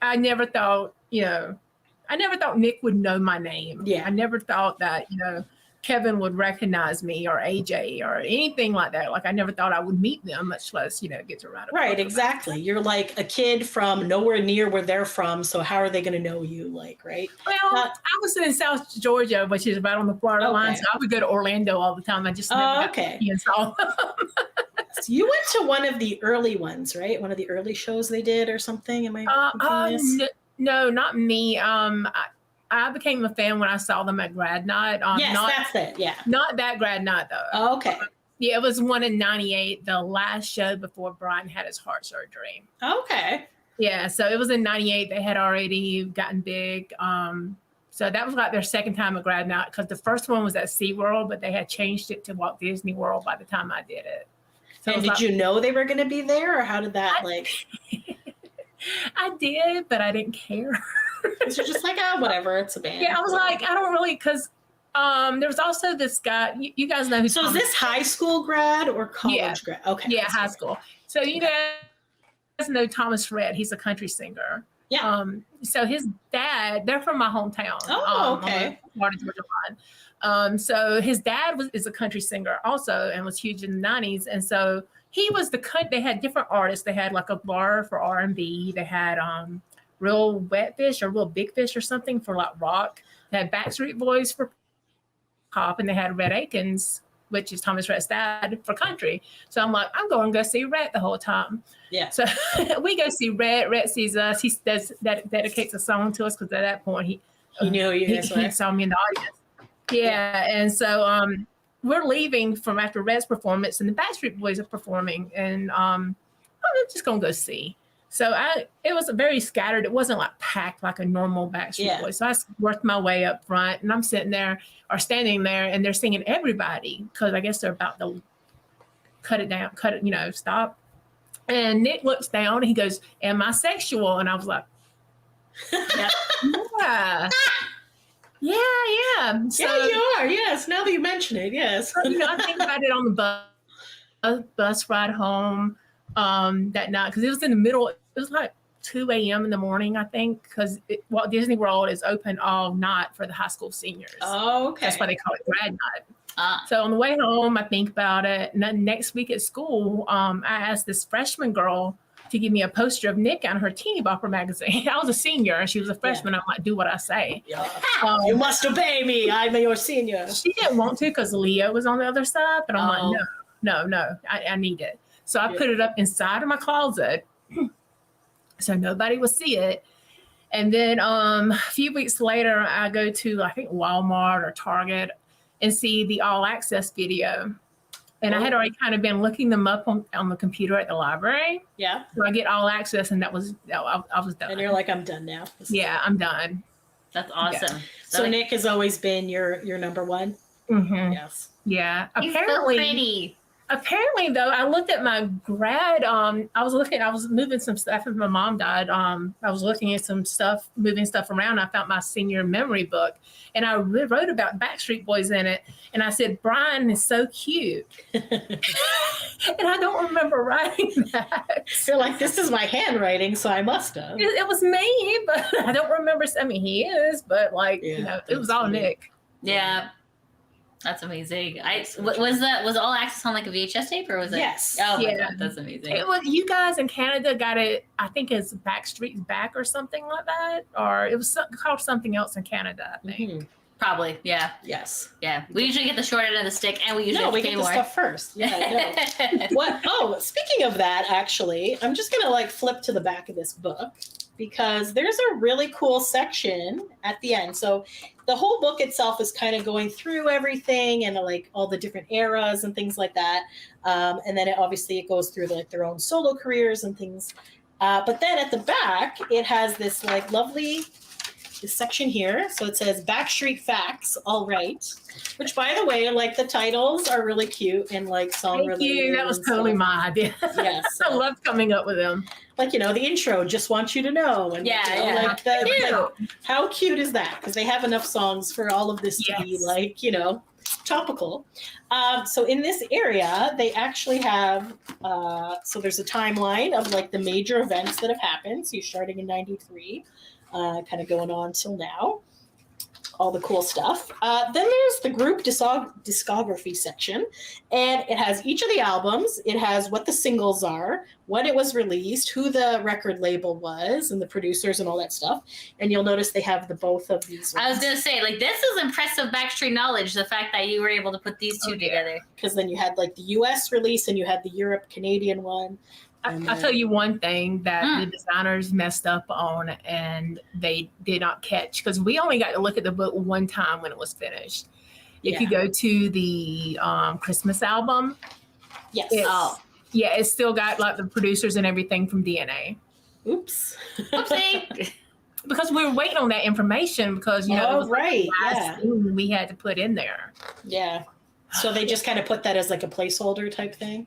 I never thought, you know, I never thought Nick would know my name. Yeah. I never thought that, you know, Kevin would recognize me or AJ or anything like that. Like I never thought I would meet them, much less, you know, get to write about Right, exactly. You're like a kid from nowhere near where they're from. So how are they going to know you? Like, right? Well, I was in South Georgia, which is right on the Florida line. So I would go to Orlando all the time. I just never got to see and saw them. So you went to one of the early ones, right? One of the early shows they did or something? Am I No, not me. I became a fan when I saw them at grad night. Yes, that's it. Yeah. Not that grad night though. Oh, okay. Yeah, it was one in '98, the last show before Brian had his heart surgery. Okay. Yeah, so it was in '98. They had already gotten big. So that was like their second time at grad night because the first one was at SeaWorld, but they had changed it to Walt Disney World by the time I did it. So and did you know they were going to be there, or how did that I did, but I didn't care. So you're just like, whatever, it's a band. Yeah, I was like, I don't really, because there was also this guy, you guys know who. So is this high school grad or college grad? Okay. Yeah, high school. So you guys know Thomas Rhett. He's a country singer. Yeah. So his dad, they're from my hometown. Oh, okay. On the Florida Georgia line. So his dad is a country singer also and was huge in the 90s. And so he was they had different artists. They had like a bar for R&B. They had Real Wet Fish or Real Big Fish or something for like rock. They had Backstreet Boys for pop, and they had Rhett Akins, which is Thomas Rhett's dad, for country. So I'm like, I'm going to go see Rhett the whole time. Yeah. So we go see Rhett. Rhett sees us. He dedicates a song to us because at that point he knew who you guys were. He saw me in the audience. Yeah. And so we're leaving from after Rhett's performance, and the Backstreet Boys are performing, and I'm just going to go see. So it was very scattered. It wasn't like packed like a normal Backstreet Boys. So I worked my way up front, and I'm standing there, and they're singing Everybody because I guess they're about to stop. And Nick looks down and he goes, "Am I sexual?" And I was like, yeah. Yeah. So, yeah, you are. Yes. Now that you mention it, yes. I think about it on the bus ride home that night because it was in the middle. It was like 2 a.m. in the morning, I think, because Walt Disney World is open all night for the high school seniors. Oh, okay. That's why they call it grad night. So on the way home, I think about it. And then next week at school, I asked this freshman girl to give me a poster of Nick on her Teeny Bopper magazine. I was a senior and she was a freshman. I'm like, do what I say. Yeah. You must obey me. I'm your senior. She didn't want to because Leah was on the other side, but I'm like, no, I need it. So I put it up inside of my closet so nobody would see it. And then a few weeks later, I go to, I think, Walmart or Target and see the All Access video. And I had already kind of been looking them up on the computer at the library. Yeah. So I get All Access, and I was done. And you're like, I'm done now. Yeah, I'm done. That's awesome. Yeah. So Nick has always been your number one? Mm-hmm. Yes. Yeah. He's so pretty. Apparently, though, I looked at my grad. I was moving some stuff. After my mom died, I was looking at some stuff, moving stuff around. I found my senior memory book, and I wrote about Backstreet Boys in it. And I said, Brian is so cute. And I don't remember writing that. You're like, this is my handwriting, so I must have. It was me, but I don't remember. I mean, he is, but it was all Nick. Yeah. That's amazing. Was All Access on like a VHS tape or was it? Yes. Oh my God, that's amazing. It was, you guys in Canada got it. I think it's Backstreet's Back or something like that, or it was called something else in Canada. I think. Mm-hmm. Probably. Yeah. Yes. Yeah. We usually get the short end of the stick, and we usually we pay get more. the stuff first. Yeah. I know. What? Oh, speaking of that, actually, I'm just gonna flip to the back of this book because there's a really cool section at the end. So the whole book itself is kind of going through everything and all the different eras and things like that. And then it goes through their own solo careers and things. But then at the back, it has this lovely this section here. So it says Backstreet Facts, all right. Which, by the way, the titles are really cute and song related. Thank you. That was totally my idea. Yes. I love coming up with them. The intro, just want you to know. And how cute is that? Because they have enough songs for all of this to be topical. So in this area, they actually have, so there's a timeline of the major events that have happened. So you're starting in 93, kind of going on till now. All the cool stuff. Then there's the group discography section, and it has each of the albums. It has what the singles are, when it was released, who the record label was, and the producers and all that stuff. And you'll notice they have both of these ones. I was going to say, this is impressive Backstreet knowledge, the fact that you were able to put these two together. Because then you had the US release and you had the Europe Canadian one. I'll tell you one thing that the designers messed up on and they did not catch, because we only got to look at the book one time when it was finished. If you go to the Christmas album, it's still got the producers and everything from DNA. Oops. Oopsie. Because we were waiting on that information because, it was right. the last thing we had to put in there. Yeah. So they just kind of put that as a placeholder type thing.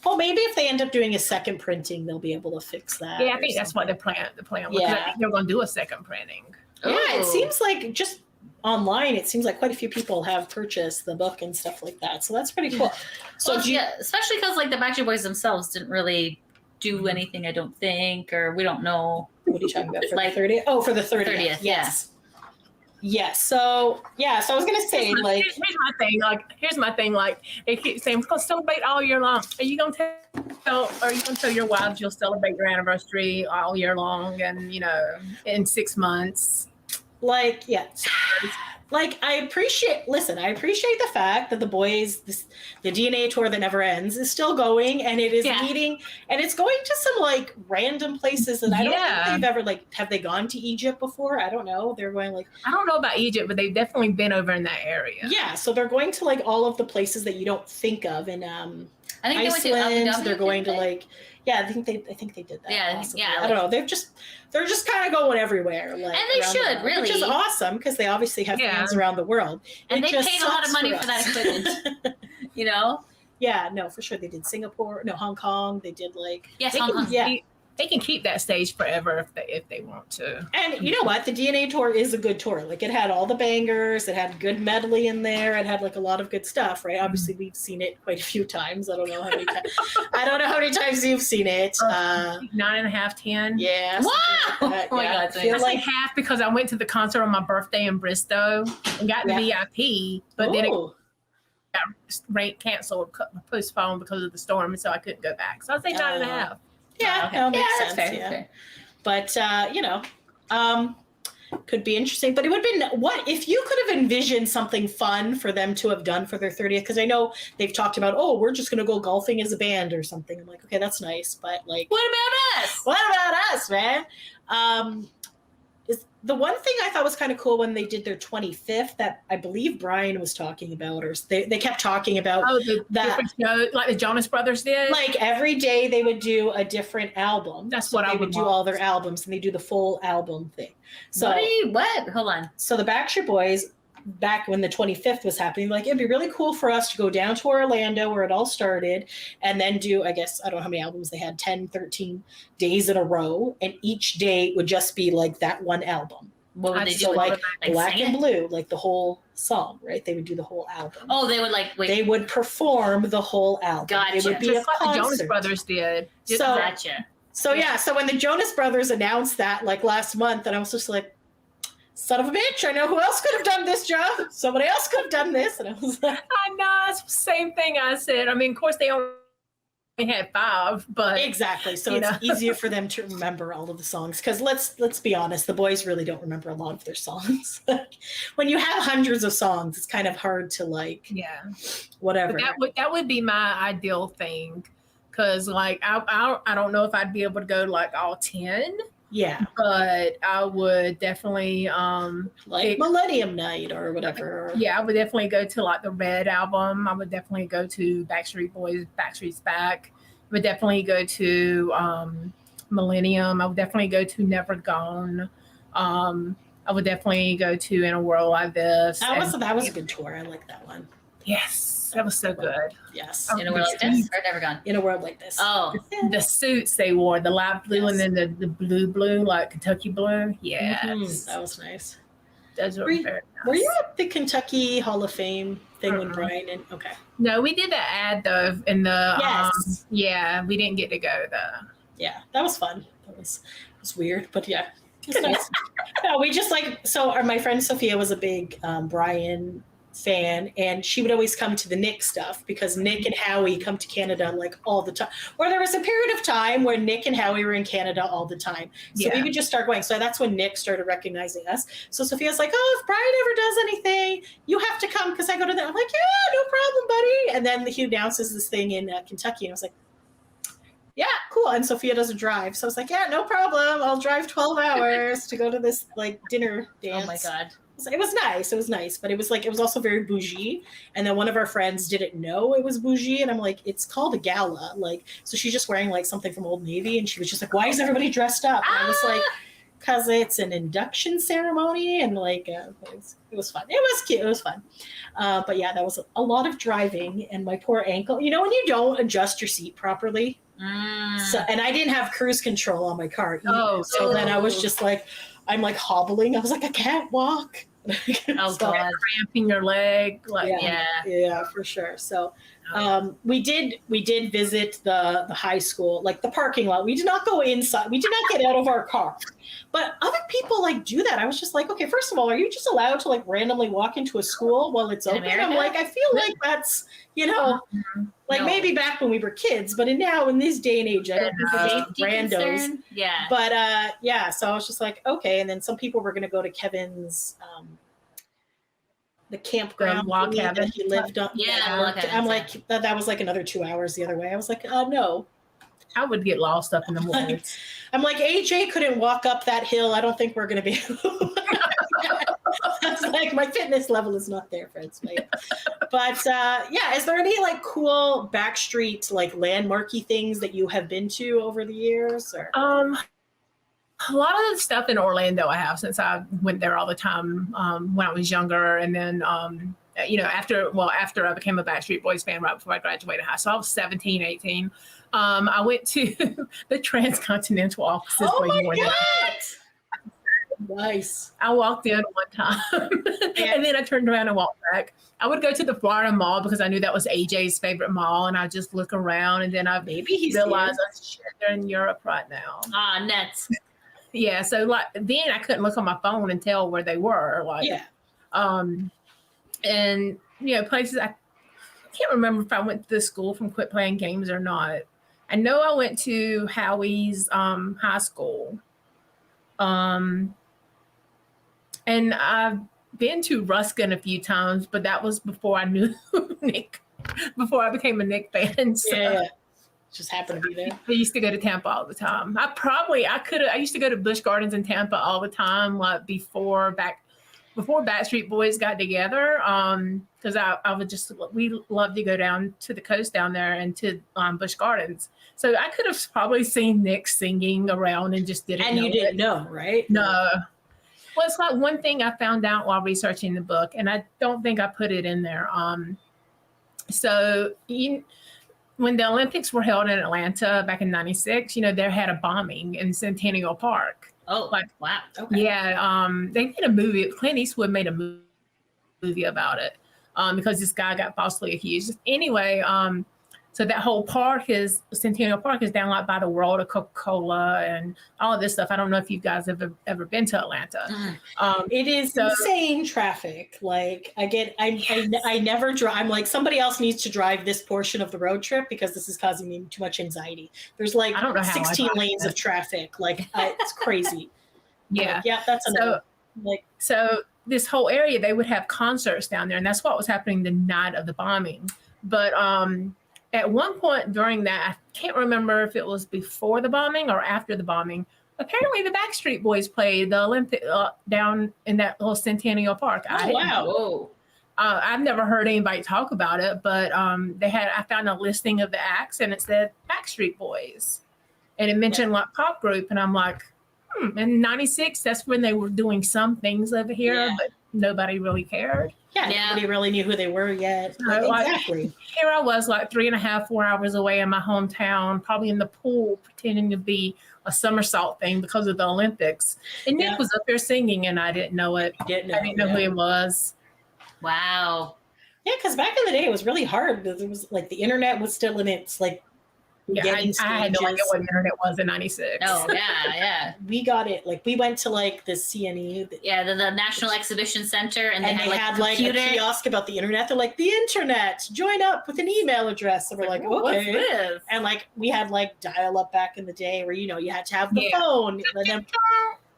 Well, maybe if they end up doing a second printing, they'll be able to fix that. Yeah, I think that's what the plan was. Yeah. I think they're going to do a second printing. Yeah, it seems just online, it seems like quite a few people have purchased the book and stuff like that. So that's pretty cool. So especially because the Backstreet Boys themselves didn't really do anything, I don't think, or we don't know. What are you talking about? For the 30th? Oh, for the 30th. Yes. Yes. So I was gonna say here's my thing. They keep saying we're gonna celebrate all year long. Are you gonna tell your wives you'll celebrate your anniversary all year long and in 6 months? I appreciate the fact that the boys, the DNA tour that never ends is still going, and it is meeting, and it's going to some random places that I don't think they've ever have they gone to Egypt before? I don't know. They're going I don't know about Egypt, but they've definitely been over in that area. Yeah, so they're going to all of the places that you don't think of, and I think Iceland. They're going to Yeah, I think they did that. Yeah, possibly. yeah, I don't know. They're just kind of going everywhere, like, and they around the should world, really, which is awesome because they obviously have fans around the world. and It they just paid a lot of sucks money for for that us. equipment. You know. Yeah, no, for sure. They did Singapore, no, Hong Kong. They did like Yes, they Hong can- Kong. Yeah, They can keep that stage forever if they want to. and you know what? The DNA tour is a good tour. Like it had all the bangers. It had good medley in there. It had like a lot of good stuff, right? Obviously, we've seen it quite a few times. I don't know how many times. I don't know how many times you've seen it. 9.5, 10. Yeah. Wow! something like that, Oh my yeah. God, I feel That's like like half because I went to the concert on my birthday in Bristow and got the VIP, but then it Ooh. got canceled, postponed because of the storm, and so I couldn't go back. So I'd say 9.5. Yeah, Okay. that makes that's sense. fair. Yeah. Fair. But you know, could be interesting. But it would have been what if you could have envisioned something fun for them to have done for their 30th? Because I know they've talked about, oh, we're just going to go golfing as a band or something. I'm like, okay, that's nice, but like, What about us? what about us, man? Is the one thing I thought was kind of cool when they did their 25th that I believe Brian was talking about, or they kept talking about that. Different show, like the Jonas Brothers did. Like every day they would do a different album. That's So what I they would would do want. all their albums, and they do the full album thing. So What? Hold on. so the Backstreet Boys, back when the 25th was happening, like it'd be really cool for us to go down to Orlando where it all started and then do, I guess, I don't know how many albums they had, 10, 13 days in a row. And each day would just be like that one album. What would they do? So with like it? Black sing and it? Blue, like the whole song, right? They would do the whole album. Oh, they would like wait. They would perform the whole album. It Gotcha. would be Just a like the Jonas concert. Brothers did. So- Gotcha. So yeah, so when the Jonas Brothers announced that like last month, and I was just like, son of a bitch, I know who else could have done this job. Somebody else could have done this. And I was like, I know, it's the same thing I said. I mean, of course, they only had 5, but exactly. So You it's know. easier for them to remember all of the songs. Because let's be honest, the boys really don't remember a lot of their songs. When you have hundreds of songs, it's kind of hard to like yeah. whatever. But that would be my ideal thing, because like I don't know if I'd be able to go like all 10, Yeah, but I would definitely like Millennium Night or whatever. yeah, I would definitely go to like the Red album. I would definitely go to Backstreet Boys, Backstreet's Back. I would definitely go to Millennium. I would definitely go to Never Gone. I would definitely go to In a World Like This. That was a good tour. I like that one. Yes, that was so good. Yes, In a world like this, or never gone. In a World Like This. Oh, The suits they wore, the light blue Yes. and then the blue, like Kentucky blue. Yes. Mhm, that was nice. Those were Were you- very nice. Were you at the Kentucky Hall of Fame thing when Uh-uh. Brian and okay? No, we did the ad though in the Yes. yeah, we didn't get to go though. Yeah, that was fun. It was weird, but yeah. It was nice. No, we just like my friend Sophia was a big Brian fan, and she would always come to the Nick stuff because Nick and Howie come to Canada like all the time. Or there was a period of time where Nick and Howie were in Canada all the time. So we Yeah. would just start going. So that's when Nick started recognizing us. So Sophia's like, oh, if Brian ever does anything, you have to come because I go to that. I'm like, yeah, no problem, buddy. And then he announces this thing in Kentucky, and I was like, yeah, cool. And Sophia doesn't drive. So I was like, yeah, no problem. I'll drive 12 hours to go to this like dinner dance. oh my God. It was nice. It was nice. But it was also very bougie. And then one of our friends didn't know it was bougie. And I'm like, it's called a gala. Like, so she's just wearing like something from Old Navy. And she was just like, why is everybody dressed up? And I was like, because it's an induction ceremony. And like, it was fun. It was cute. It was fun. But yeah, that was a lot of driving. And my poor ankle, you know, when you don't adjust your seat properly. So, and I didn't have cruise control on my car either. Oh, So then I was just like, I'm like hobbling. I was like, I can't walk. Oh So, God. Cramping your leg, like yeah, for sure. So we did visit the high school, like the parking lot. We did not go inside. We did not get out of our car. But other people like do that. I was just like, okay, first of all, are you just allowed to like randomly walk into a school while it's In open? America? I'm like, I feel like that's, you know, like No. maybe back when we were kids, but now in this day and age, I don't think it's Safety randos. concern? Yeah. But yeah, so I was just like, okay. And then some people were going to go to Kevin's, the campground log thingy that cabin. he lived on. Yeah, log cabin, I'm yeah. like, that was like another 2 hours the other way. I was like, no. I would get lost up in the woods. I'm like, AJ couldn't walk up that hill. I don't think we're going to be. That's like, my fitness level is not there, friends. But yeah, is there any like cool Backstreet like landmarky things that you have been to over the years? Or? A lot of the stuff in Orlando I have since I went there all the time when I was younger. And then, after I became a Backstreet Boys fan right before I graduated high school, I was 17, 18. I went to the transcontinental offices. Oh my God! Nice. I walked in one time and then I turned around and walked back. I would go to the Florida Mall because I knew that was AJ's favorite mall, and I just look around, and then I realized, oh shit, they're in Europe right now. Ah, nuts. Yeah, so like then I couldn't look on my phone and tell where they were. Like, and places I can't remember if I went to the school from Quit Playing Games or not. I know I went to Howie's high school. And I've been to Ruskin a few times, but that was before I knew Nick, before I became a Nick fan. So. Yeah. Just happened to be there. I used to go to Tampa all the time. I used to go to Busch Gardens in Tampa all the time, like before Backstreet Boys got together. Because we loved to go down to the coast down there and to Busch Gardens. So I could have probably seen Nick singing around and just didn't know. And you didn't know, right? No. Well, it's like one thing I found out while researching the book, and I don't think I put it in there. When the Olympics were held in Atlanta back in '96, they had a bombing in Centennial Park. Oh, wow. Okay. Yeah, they made a movie. Clint Eastwood made a movie about it because this guy got falsely accused. Anyway, so that whole Centennial Park is down like by the World of Coca-Cola and all of this stuff. I don't know if you guys have ever been to Atlanta. It is insane traffic. Like I never drive. I'm like, somebody else needs to drive this portion of the road trip because this is causing me too much anxiety. There's like 16 lanes of traffic. Like it's crazy. Yeah. Like, yeah, that's enough. So this whole area, they would have concerts down there, and that's what was happening the night of the bombing. But at one point during that, I can't remember if it was before the bombing or after the bombing, apparently the Backstreet Boys played the Olympic down in that little Centennial Park. Oh, wow. Whoa. I've never heard anybody talk about it, but I found a listing of the acts, and it said Backstreet Boys. And it mentioned like pop group, and I'm like, in '96, that's when they were doing some things over here, but nobody really cared. Yeah, nobody really knew who they were yet. Exactly. Here I was like 3.5, 4 hours away in my hometown, probably in the pool, pretending to be a somersault thing because of the Olympics. And Nick was up there singing, and I didn't know it. I didn't know who he was. Wow. Yeah, because back in the day, it was really hard. It was like the internet was still in its like. Yeah, I had no idea what the internet was in '96. Oh, yeah. We got it. Like, we went to, like, the CNE. The National Exhibition Center. And they had like, a kiosk about the internet. They're like, the internet, join up with an email address. And we're like, okay. What's this? And, like, we had, like, dial-up back in the day where, you had to have the phone. And then,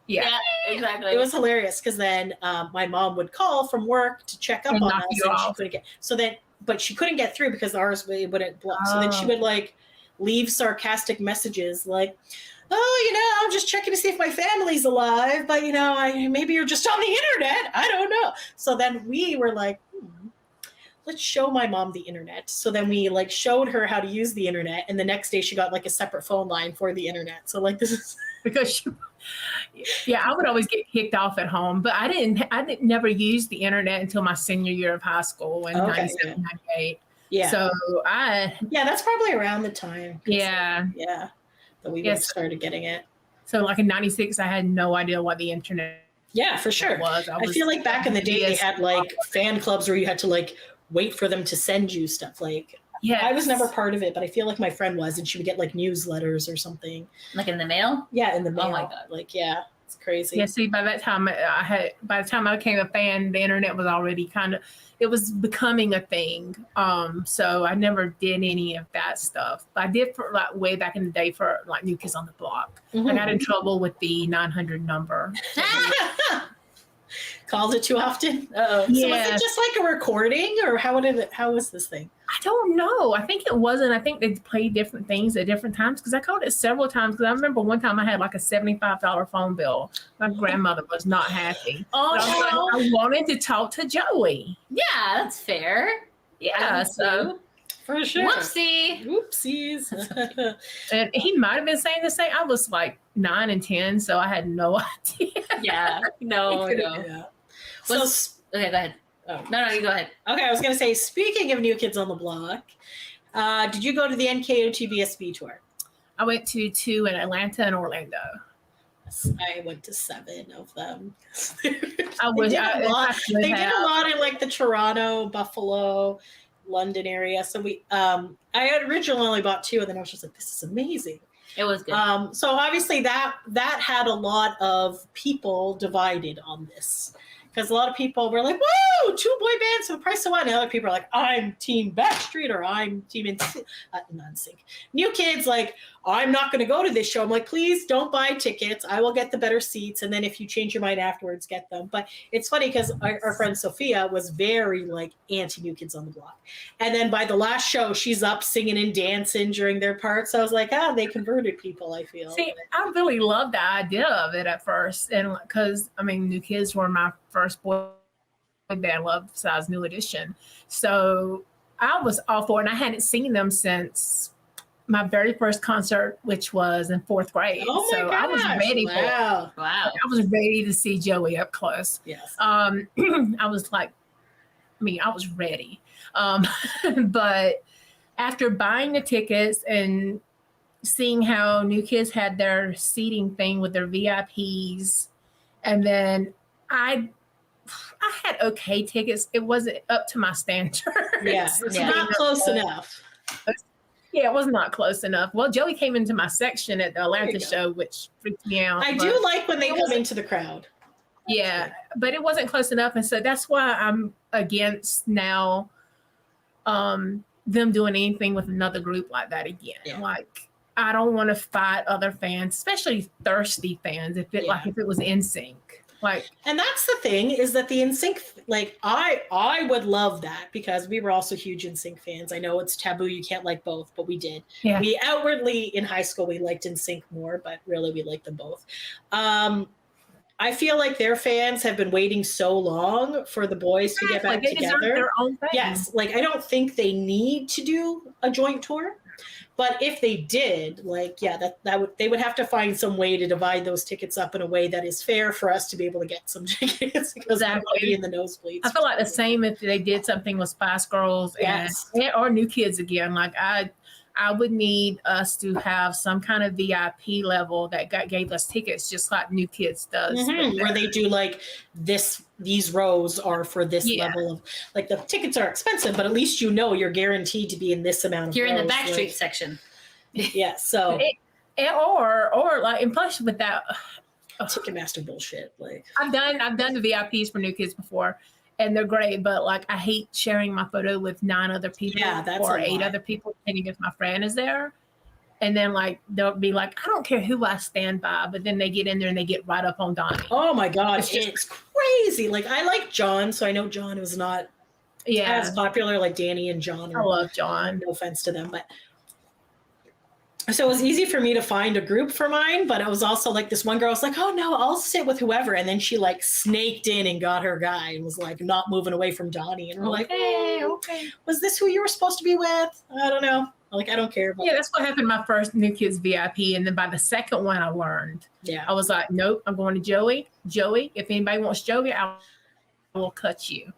yeah, exactly. It was hilarious because then my mom would call from work to check up on us. And she couldn't but she couldn't get through because ours wouldn't block. So then she would, like, leave sarcastic messages like, I'm just checking to see if my family's alive, but maybe you're just on the internet. I don't know. So then we were like, let's show my mom the internet. So then we like showed her how to use the internet, and the next day she got like a separate phone line for the internet. So like this is because I would always get kicked off at home, but I didn't never use the internet until my senior year of high school in 97, 98. Yeah. So that's probably around the time. Yeah. That we started getting it. So like in 96, I had no idea what the internet for sure was. I feel like back in the day they had like fan clubs where you had to like wait for them to send you stuff. Like I was never part of it, but I feel like my friend was, and she would get like newsletters or something. Like in the mail? Yeah, in the mail. Oh my God. Like it's crazy. Yeah, see, by the time I became a fan, the internet was already it was becoming a thing. So I never did any of that stuff. But I did for like way back in the day for like New Kids on the Block. I got in trouble with the 900 number. Called it too often? Uh-oh. So was it just like a recording, or how was this thing? I don't know. I think it wasn't. I think they played different things at different times because I called it several times. Because I remember one time I had like a $75 phone bill. My grandmother was not happy. Oh, I wanted to talk to Joey. Yeah, that's fair. Yeah, so for sure. Whoopsie. Oopsies. and he might have been saying the same. I was like 9 and 10, so I had no idea. Yeah. No. Yeah. So, Okay, go ahead. oh. No, you go ahead. Okay, I was going to say, speaking of New Kids on the Block, did you go to the NKOT BSB tour? I went to 2 in Atlanta and Orlando. I went to 7 of them. I wish They I did a lot in like the Toronto, Buffalo, London area. So I had originally only bought 2, and then I was just like, this is amazing. It was good. So obviously that had a lot of people divided on this. Because a lot of people were like, whoa, 2 boy bands for the price of one. And other people are like, I'm team Backstreet, or I'm team NSYNC. New Kids, like, I'm not going to go to this show. I'm like, please don't buy tickets. I will get the better seats. And then if you change your mind afterwards, get them. But it's funny because our friend Sophia was very like anti-New Kids on the Block. And then by the last show, she's up singing and dancing during their parts. So I was like, they converted people, I feel. See, I really loved the idea of it at first. And because, I mean, New Kids were my first boy band, love besides New Edition. So I was all for it. And I hadn't seen them since my very first concert, which was in 4th grade. Oh my so gosh. I was ready for it. Wow. I was ready to see Joey up close. Yes. I was like, I was ready. But after buying the tickets and seeing how New Kids had their seating thing with their VIPs, and then I had okay tickets. It wasn't up to my standards. Yeah, it's not close enough. Yeah, it was not close enough. Well, Joey came into my section at the Atlanta show, which freaked me out. I do like when they come into the crowd. Yeah, but it wasn't close enough. And so that's why I'm against now them doing anything with another group like that again. Yeah. Like, I don't want to fight other fans, especially thirsty fans, if it was NSYNC. Like, and that's the thing, is that the NSYNC, like, I would love that, because we were also huge NSYNC fans. I know it's taboo, you can't like both, but we did. Yeah. We outwardly in high school we liked NSYNC more, but really we liked them both. I feel like their fans have been waiting so long for the boys to get back they deserve together. their own thing. Yes, like I don't think they need to do a joint tour. But if they did, like, they would have to find some way to divide those tickets up in a way that is fair for us to be able to get some tickets, because I'm going to be in the nosebleeds. I feel like the same if they did something with Spice Girls or New Kids again. Like, I would need us to have some kind of VIP level that gave us tickets, just like New Kids does. Mm-hmm. Where they do like these rows are for this level of, like, the tickets are expensive, but at least you're guaranteed to be in this amount of You're rows, in the Backstreet like, section. Yeah, so or like, and plus with that Ticketmaster bullshit. Like, I've done the VIPs for New Kids before, and they're great, but like, I hate sharing my photo with 9 other people or 8 other people, depending if my friend is there. And then like, they'll be like, I don't care who I stand by, but then they get in there and they get right up on Donnie. Oh my God, it's crazy. Like, I like John, so I know John was not as popular like Danny and John. I love John. No offense to them, but so it was easy for me to find a group for mine, but it was also like this one girl was like, oh no, I'll sit with whoever. And then she like snaked in and got her guy and was like not moving away from Donnie. And we're like, hey, okay. Was this who you were supposed to be with? I don't know. Like, I don't care. Yeah, that's what happened my first New Kids VIP. And then by the second one, I learned. Yeah. I was like, nope, I'm going to Joey. Joey, if anybody wants Joey, I will cut you.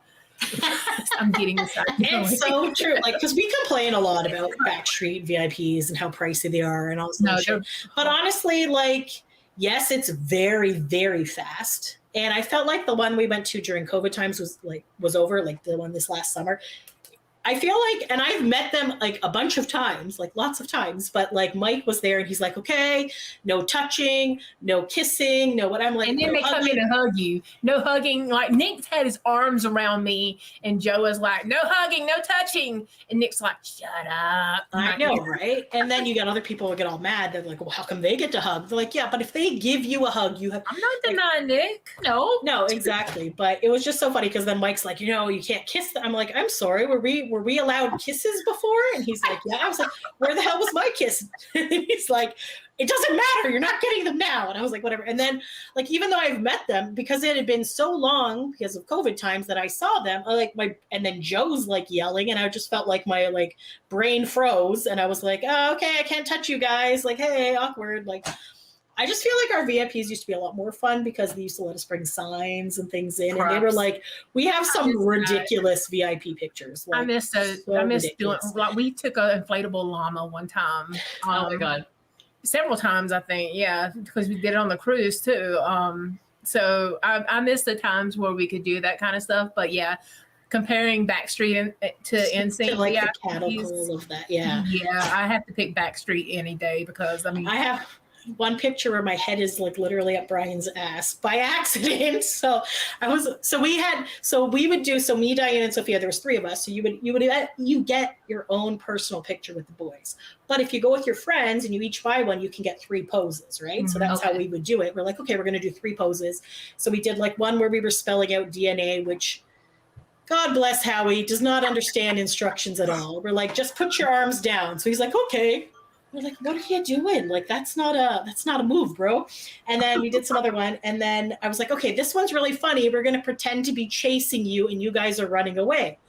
I'm getting this out. It's so true. Like, because we complain a lot about Backstreet VIPs and how pricey they are and all this shit. But honestly, like, yes, it's very, very fast. And I felt like the one we went to during COVID times was over, like the one this last summer. I feel like, and I've met them like a bunch of times, like lots of times, but like Mike was there and he's like, okay, no touching, no kissing, no what. I'm like, and then they come in and hug you. No hugging. Like, Nick had his arms around me and Joe was like, no hugging, no touching. And Nick's like, shut up. I know, right? And then you got other people who get all mad. They're like, well, how come they get to hug? They're like, yeah, but if they give you a hug, you have. I'm not denying Nick. No, exactly. But it was just so funny because then Mike's like, you can't kiss them. I'm like, I'm sorry. Were we were we allowed kisses before? And he's like, yeah. I was like, where the hell was my kiss? And he's like, it doesn't matter. You're not getting them now. And I was like, whatever. And then like, even though I've met them, because it had been so long because of COVID times that I saw them, and then Joe's like yelling, and I just felt like my like brain froze. And I was like, oh, okay, I can't touch you guys. Like, hey, awkward. Like, I just feel like our VIPs used to be a lot more fun because they used to let us bring signs and things in. Props. And they were like, we have some ridiculous VIP pictures. Like, I miss those. so I miss doing, ridiculous. like, we took an inflatable llama one time. Oh my God. Several times, I think. Yeah, because we did it on the cruise too. So I miss the times where we could do that kind of stuff. But yeah, comparing Backstreet to NSYNC, like yeah, the cattle call of that. Yeah. Yeah, I have to pick Backstreet any day because I mean, I have one picture where my head is like literally up Brian's ass by accident. So we would do, me, Diane, and Sophia, there was 3 of us. So you get your own personal picture with the boys. But if you go with your friends and you each buy one, you can get 3 poses, right? So that's how we would do it. We're like, okay, we're going to do 3 poses. So we did like one where we were spelling out DNA, which God bless Howie, does not understand instructions at all. We're like, just put your arms down. So he's like, okay. We're like, what are you doing? Like, that's not a move, bro. And then we did some other one. And then I was like, okay, this one's really funny. We're going to pretend to be chasing you and you guys are running away.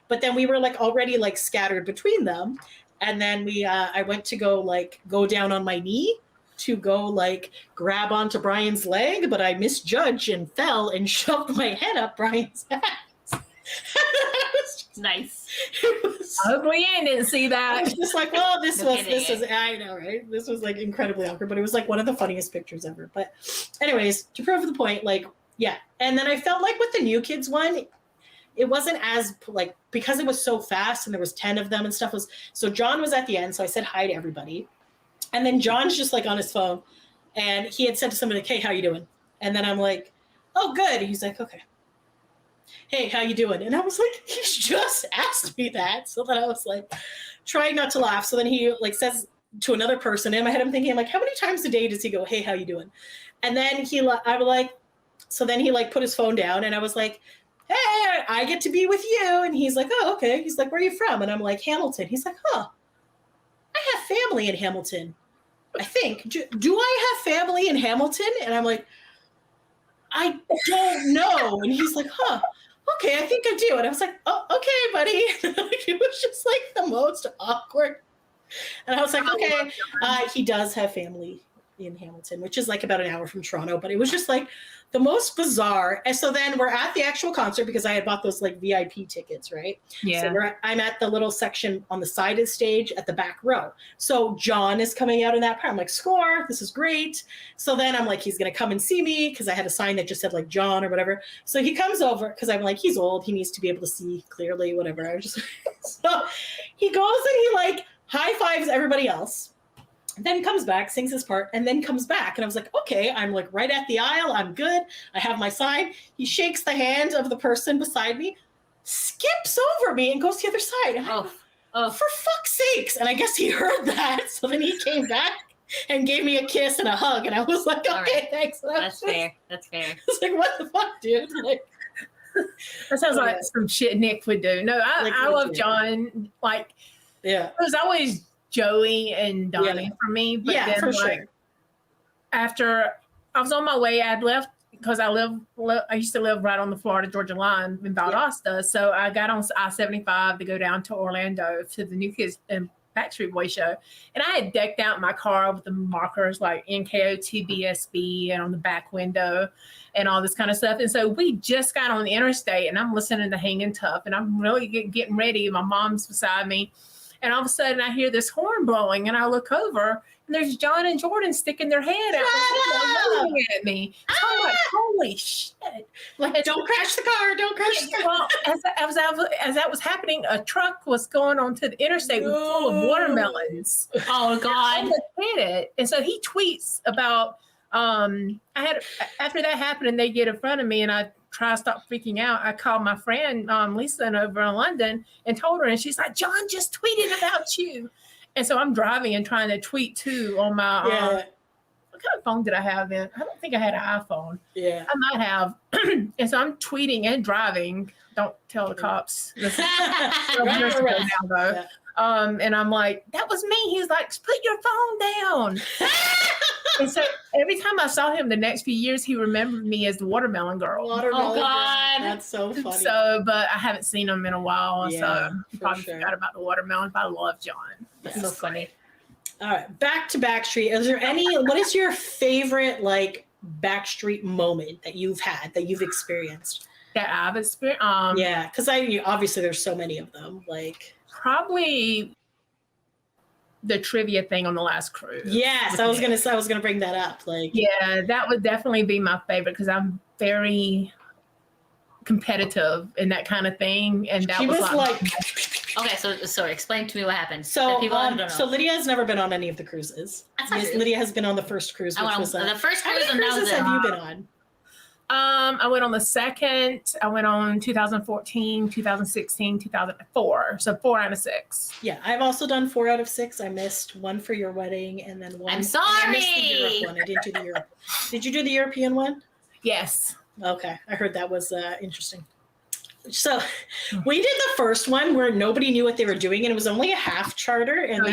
But then we were like already like scattered between them. And then I went to go down on my knee to go like grab onto Brian's leg, but I misjudged and fell and shoved my head up Brian's ass. Nice. hopefully Ann didn't see I that. was just like, well, this No was, I know, right? This was like incredibly awkward, but it was like one of the funniest pictures ever. But anyways, to prove the point, like, yeah. And then I felt like with the new kids one, it wasn't as like, because it was so fast and there was 10 of them and stuff so John was at the end. So I said hi to everybody. And then John's just like on his phone and he had said to somebody, like, hey, how you doing? And then I'm like, oh, good. He's like, okay. Hey, how you doing? And I was like, he's just asked me that. So then I was like, trying not to laugh. So then he like says to another person in my head, I'm thinking, like, how many times a day does he go, hey, how you doing? And then then he like put his phone down and I was like, hey, I get to be with you. And he's like, oh, okay. He's like, where are you from? And I'm like, Hamilton. He's like, huh, I have family in Hamilton, I think. Do I have family in Hamilton? And I'm like, I don't know. And he's like, huh, okay, I think I do. And I was like, oh, okay, buddy. It was just like the most awkward. And I was like, okay, he does have family in Hamilton, which is like about an hour from Toronto, but it was just like the most bizarre. And so then we're at the actual concert because I had bought those like VIP tickets, right? Yeah. So I'm at the little section on the side of the stage at the back row. So John is coming out in that part. I'm like, score, this is great. So then I'm like, he's going to come and see me because I had a sign that just said like John or whatever. So he comes over because I'm like, he's old. He needs to be able to see clearly, whatever. I was just, so he goes and he like high fives everybody else. Then comes back, sings his part, and then comes back. And I was like, okay, I'm like right at the aisle. I'm good. I have my sign. He shakes the hand of the person beside me, skips over me, and goes to the other side. And I'm like, for fuck's sakes. And I guess he heard that. So then he came back and gave me a kiss and a hug. And I was like, okay, right. Thanks. That's fair. That's fair. I was like, what the fuck, dude? Like, That sounds like some shit Nick would do. No, I love John. Like, yeah. it was always Joey and Donnie for me. But yeah, then for like, sure. after I was on my way, I'd left because I used to live right on the Florida-Georgia line in Valdosta. So I got on I-75 to go down to Orlando to the New Kids and Backstreet Boys show. And I had decked out my car with the markers like NKOT BSB and on the back window and all this kind of stuff. And so we just got on the interstate and I'm listening to Hangin' Tough and I'm really getting ready. My mom's beside me. And all of a sudden I hear this horn blowing and I look over and there's John and Jordan sticking their head out looking at me. So I'm like, holy shit. Like, don't crash the car. Don't crash the car. Well, as that was happening, a truck was going onto the interstate full of watermelons. Oh, God. Hit it. And so he tweets about, after that happened and they get in front of me and I try to stop freaking out, I called my friend Lisa over in London and told her, and she's like, John just tweeted about you. And so I'm driving and trying to tweet too on my what kind of phone did I have then? I don't think I had an iPhone. Yeah. I might have. And so I'm tweeting and driving. Don't tell the cops. This is years ago now, though. Yeah. And I'm like, that was me. He's like, put your phone down. And so every time I saw him the next few years, he remembered me as the watermelon girl. Watermelon girl. God. That's so funny. So, but I haven't seen him in a while. Yeah, So he for probably sure. forgot about the watermelon, but I love John. That's so funny. All right, back to Backstreet. Is there what is your favorite like Backstreet moment that you've had, that you've experienced? That I've experienced. Yeah, because obviously there's so many of them. Like Probably the trivia thing on the last cruise. yes, I was gonna bring that up. Like Yeah, that would definitely be my favorite because I'm very competitive in that kind of thing. And that she was like Okay, so explain to me what happened. so. That people don't know. So Lydia has never been on any of the cruises. That's not Yes, true. Lydia has been on the first cruise, I which went was on the first how cruise, many and that was cruises it. have you been on? I went on the second. I went on 2014, 2016, 2004. So 4 out of 6. Yeah, I've also done 4 out of 6. I missed one for your wedding, and then one. I'm I missed the sorry. Europe one. I didn't do the Europe. Did you do the European one? Yes. Okay, I heard that was interesting. So we did the first one where nobody knew what they were doing, and it was only a half charter, and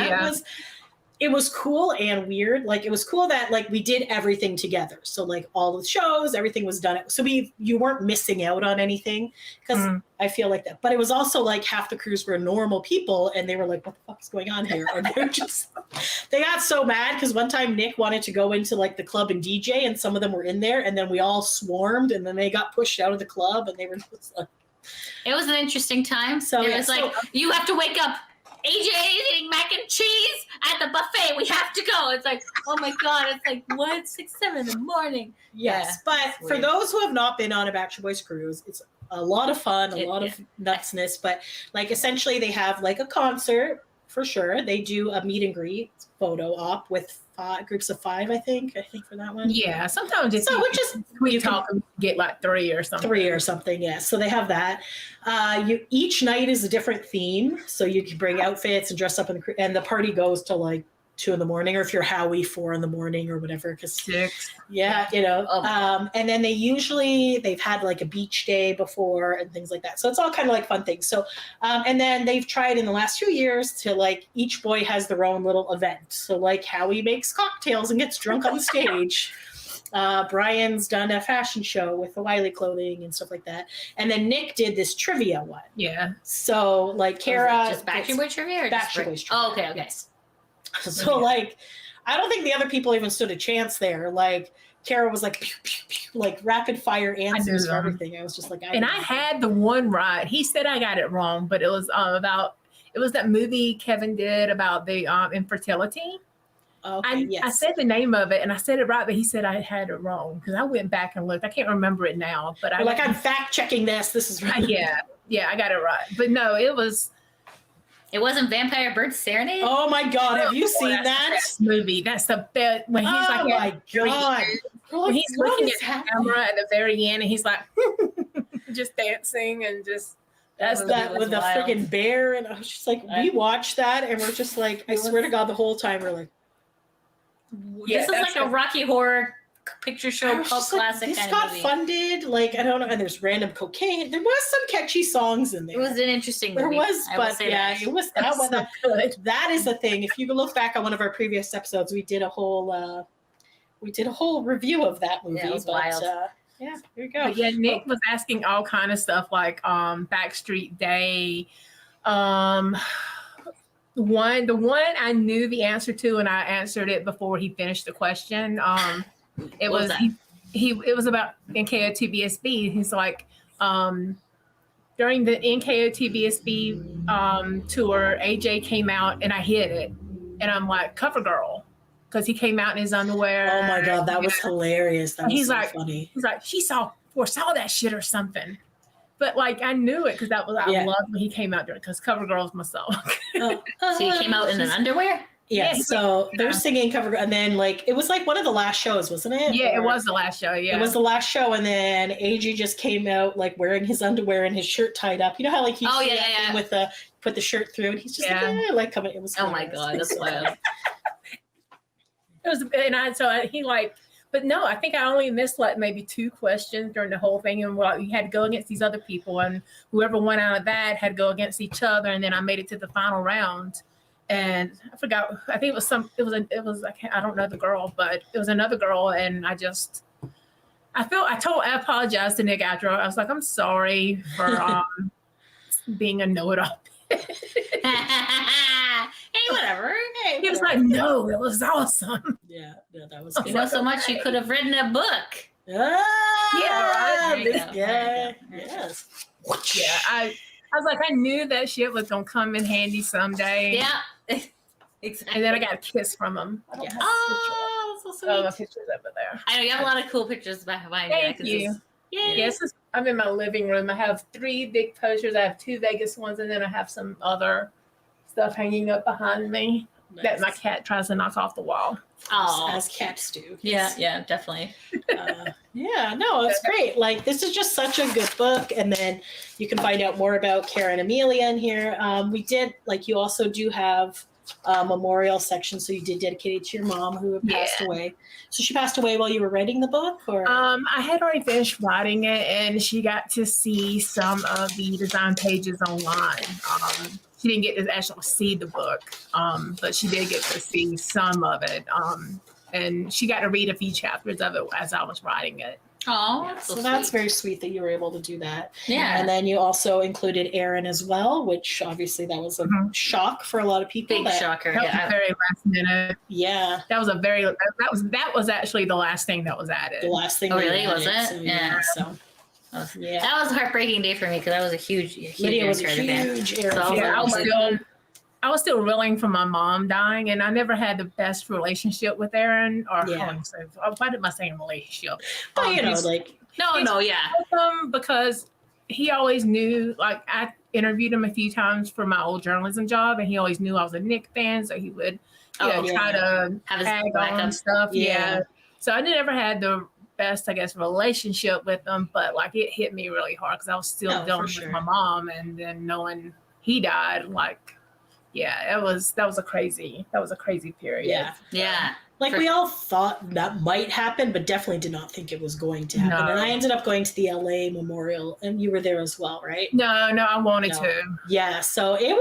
it was cool and weird. Like it was cool that like we did everything together. So like all the shows, everything was done. So you weren't missing out on anything, because I feel like that. But it was also like half the crews were normal people, and they were like, "What the fuck is going on here?" And they got so mad because one time Nick wanted to go into like the club and DJ, and some of them were in there, and then we all swarmed, and then they got pushed out of the club, and they were just like. It was an interesting time. So, it yeah, was like, you have to wake up. AJ is eating mac and cheese at the buffet. We have to go. It's like, oh my God. It's like, what? 6, 7 in the morning. Yes, Yeah, but for those who have not been on a Backstreet Boys cruise, it's a lot of fun, a lot of nutsness. But like essentially, they have like a concert for sure. They do a meet and greet photo op with groups of 5, I think for that one. Yeah. Sometimes just you talk and get like 3 or something. 3 or something. Yeah. So they have that. Each night is a different theme, so you can bring outfits and dress up and the party goes to like 2 in the morning, or if you're Howie, 4 in the morning or whatever. 6. Yeah, and then they've had like a beach day before and things like that. So it's all kind of like fun things. So, and then they've tried in the last few years to like each boy has their own little event. So like Howie makes cocktails and gets drunk on the stage. Brian's done a fashion show with the Wiley clothing and stuff like that. And then Nick did this trivia one. Yeah. So like Karah. Just Backstreet Boys trivia? Or Backstreet Boys trivia. Oh, okay. Yes. So like, I don't think the other people even stood a chance there. Like Karah was like, pew, pew, pew, like rapid fire answers for everything. I was just like, I had the one right. He said I got it wrong, but it was it was that movie Kevin did about the infertility. Okay, yes. I said the name of it and I said it right, but he said I had it wrong because I went back and looked. I can't remember it now, but I'm fact checking this. This is right. Yeah, I got it right. But no, it wasn't Vampire Bird Serenade? Oh my God, have you seen that movie? That's the best. When he's oh my God. When he's looking at the camera at the very end and he's like just dancing and just that's that with the friggin' bear. And I was just like, we watched that and we're just like, I swear to God, the whole time we're like, this is like a Rocky Horror Picture Show cult classic. This kind got of movie. funded, like I don't know, and there's random cocaine. There was some catchy songs in there. It was an interesting movie. There was, but yeah, it was that one. good. That is the thing. If you look back on one of our previous episodes, we did a whole review of that movie. Yeah, it was wild. Yeah, here you go. But yeah, Nick was asking all kind of stuff like Backstreet Day. The one I knew the answer to, and I answered it before he finished the question. It was about NKOTBSB. He's like, during the NKOTBSB tour, AJ came out and I hit it, and I'm like, cover girl, because he came out in his underwear. Oh my God, that was hilarious. That was funny. He's like, she saw that shit or something. But like I knew it because I loved when he came out there because Cover Girl's my song. So he came out in an underwear? Yeah, so they're singing Cover Girl, and then like it was like one of the last shows, wasn't it? Yeah, it was the last show. Yeah, it was the last show, and then AJ just came out like wearing his underwear and his shirt tied up. You know how like he with the put the shirt through, and he's just like coming. It was my God, that's wild. he like, but no, I think I only missed like maybe 2 questions during the whole thing, and you had to go against these other people, and whoever won out of that had to go against each other, and then I made it to the final round, and I forgot. I think it was I don't know the girl, but it was another girl, and I apologized to Nick after. I was like, I'm sorry for being a know-it-all. Hey, whatever. He was like, no, it was awesome. Yeah, that was You know so much you could have written a book. Yeah, There you this go. guy. Yes. Yeah, I was like, I knew that shit was gonna come in handy someday. Yeah. Exactly. And then I got a kiss from him. I don't have Oh, so sweet. my pictures over there. I know you have a lot of cool pictures behind you. Thank you. Yay. Yes, I'm in my living room. I have 3 big posters. I have 2 Vegas ones, and then I have some other stuff hanging up behind me that my cat tries to knock off the wall. Oh, as cats do. yeah, definitely. Yeah, no, it's great. Like, this is just such a good book. And then you can find out more about Karah and Emilia in here. We did, like, you also do have a memorial section. So you did dedicate it to your mom who had passed away. So she passed away while you were writing the book? Or I had already finished writing it, and she got to see some of the design pages online. She didn't get to actually see the book, but she did get to see some of it. And she got to read a few chapters of it as I was writing it. Oh, so that's very sweet that you were able to do that. Yeah. And then you also included Aaron as well, which obviously that was a shock for a lot of people. Big shocker. That was very last minute. Yeah. That was actually the last thing that was added. The last thing. Oh, really? added, Was it? so, Yeah. So. Yeah. That was a heartbreaking day for me because I was a huge Lydia was a Aaron fan. huge Aaron So, fan. Yeah, I was still reeling from my mom dying, and I never had the best relationship with Aaron. Or why did I say relationship? But you know, because he always knew. Like, I interviewed him a few times for my old journalism job, and he always knew I was a Knick fan, so he would try to have his tag backup on stuff. Yeah. So I never had the best, I guess, relationship with him, but like it hit me really hard because I was still dealing with my mom, and then knowing he died, like, that was a crazy period. Yeah. Like, we all thought that might happen, but definitely did not think it was going to happen. No. And I ended up going to the LA Memorial, and you were there as well, right? No, I wanted to. Yeah, so it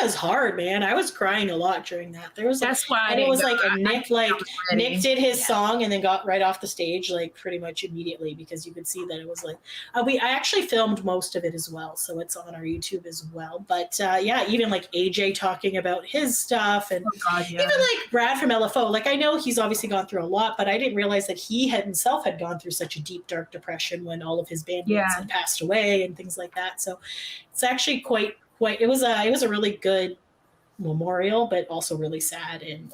was hard, man. I was crying a lot during that. That's why it was like Nick did his song and then got right off the stage like pretty much immediately, because you could see that it was like I actually filmed most of it as well, so it's on our YouTube as well. But even like AJ talking about his stuff, and even like Brad from LFO. Like, I know he's obviously gone through a lot, but I didn't realize that he himself had gone through such a deep, dark depression when all of his bandmates had passed away and things like that. So it's actually quite. It was a really good memorial, but also really sad, and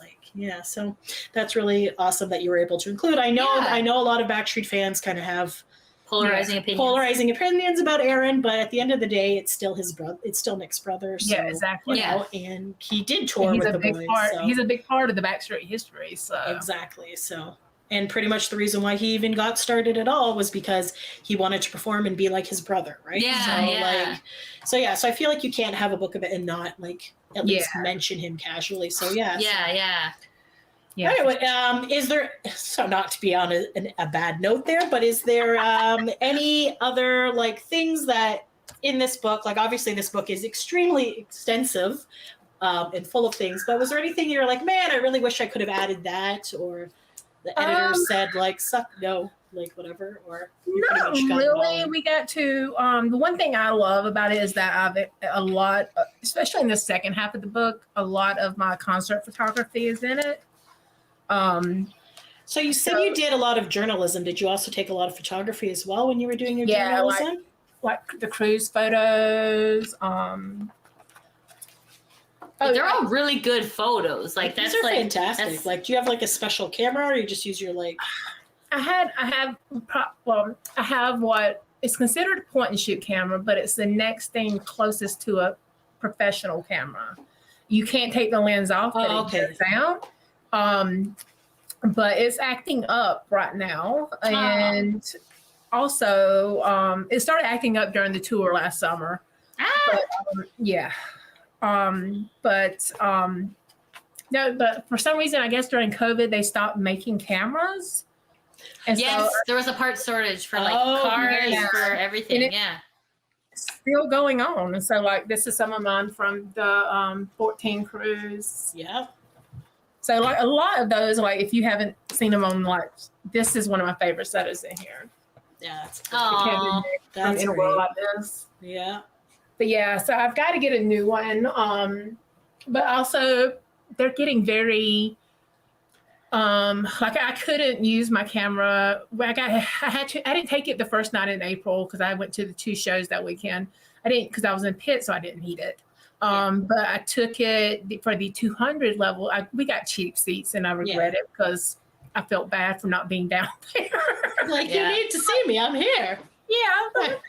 so that's really awesome that you were able to include. I know a lot of Backstreet fans kind of have polarizing opinions about Aaron, but at the end of the day, it's still his brother. It's still Nick's brother. So, exactly. And he did tour with the boys. He's a big part of the Backstreet history. So exactly. So, and pretty much the reason why he even got started at all was because he wanted to perform and be like his brother, right? So I feel like you can't have a book of it and not like at least mention him casually. So Anyway, is there, so not to be on a bad note there, but is there any other like things that in this book, like obviously this book is extremely extensive and full of things, but was there anything you're like, man, I really wish I could have added that, or the editor said like, no, like whatever, or not really. We got to, the one thing I love about it is that I've a lot, especially in the second half of the book, a lot of my concert photography is in it. So you said you did a lot of journalism. Did you also take a lot of photography as well when you were doing your journalism? Like the cruise photos. They're all really good photos. Like these are fantastic. Like, do you have like a special camera, or you just use your like? I have what is considered a point and shoot camera, but it's the next thing closest to a professional camera. You can't take the lens off, but it goes out. But it's acting up right now, and also it started acting up during the tour last summer. But, No, but for some reason, I guess during COVID, they stopped making cameras. And Yes, so there was a part shortage for like Oh, cars, yeah. for everything. And Yeah. it's still going on. And so, like, this is some of mine from the 14 cruise. Yeah. So, like, a lot of those, like, if you haven't seen them on, like, this is one of my favorite setters in here. Yeah. That's Oh, That's in a world great. like this. Yeah. But yeah, so I've got to get a new one. But also, they're getting very like I couldn't use my camera. I didn't take it the first night in April because I went to the 2 shows that weekend. I didn't because I was in Pitt, so I didn't need it. But I took it for the 200 level. We got cheap seats, and I regret it because I felt bad for not being down there. Like, you need to see me. I'm here. Yeah, but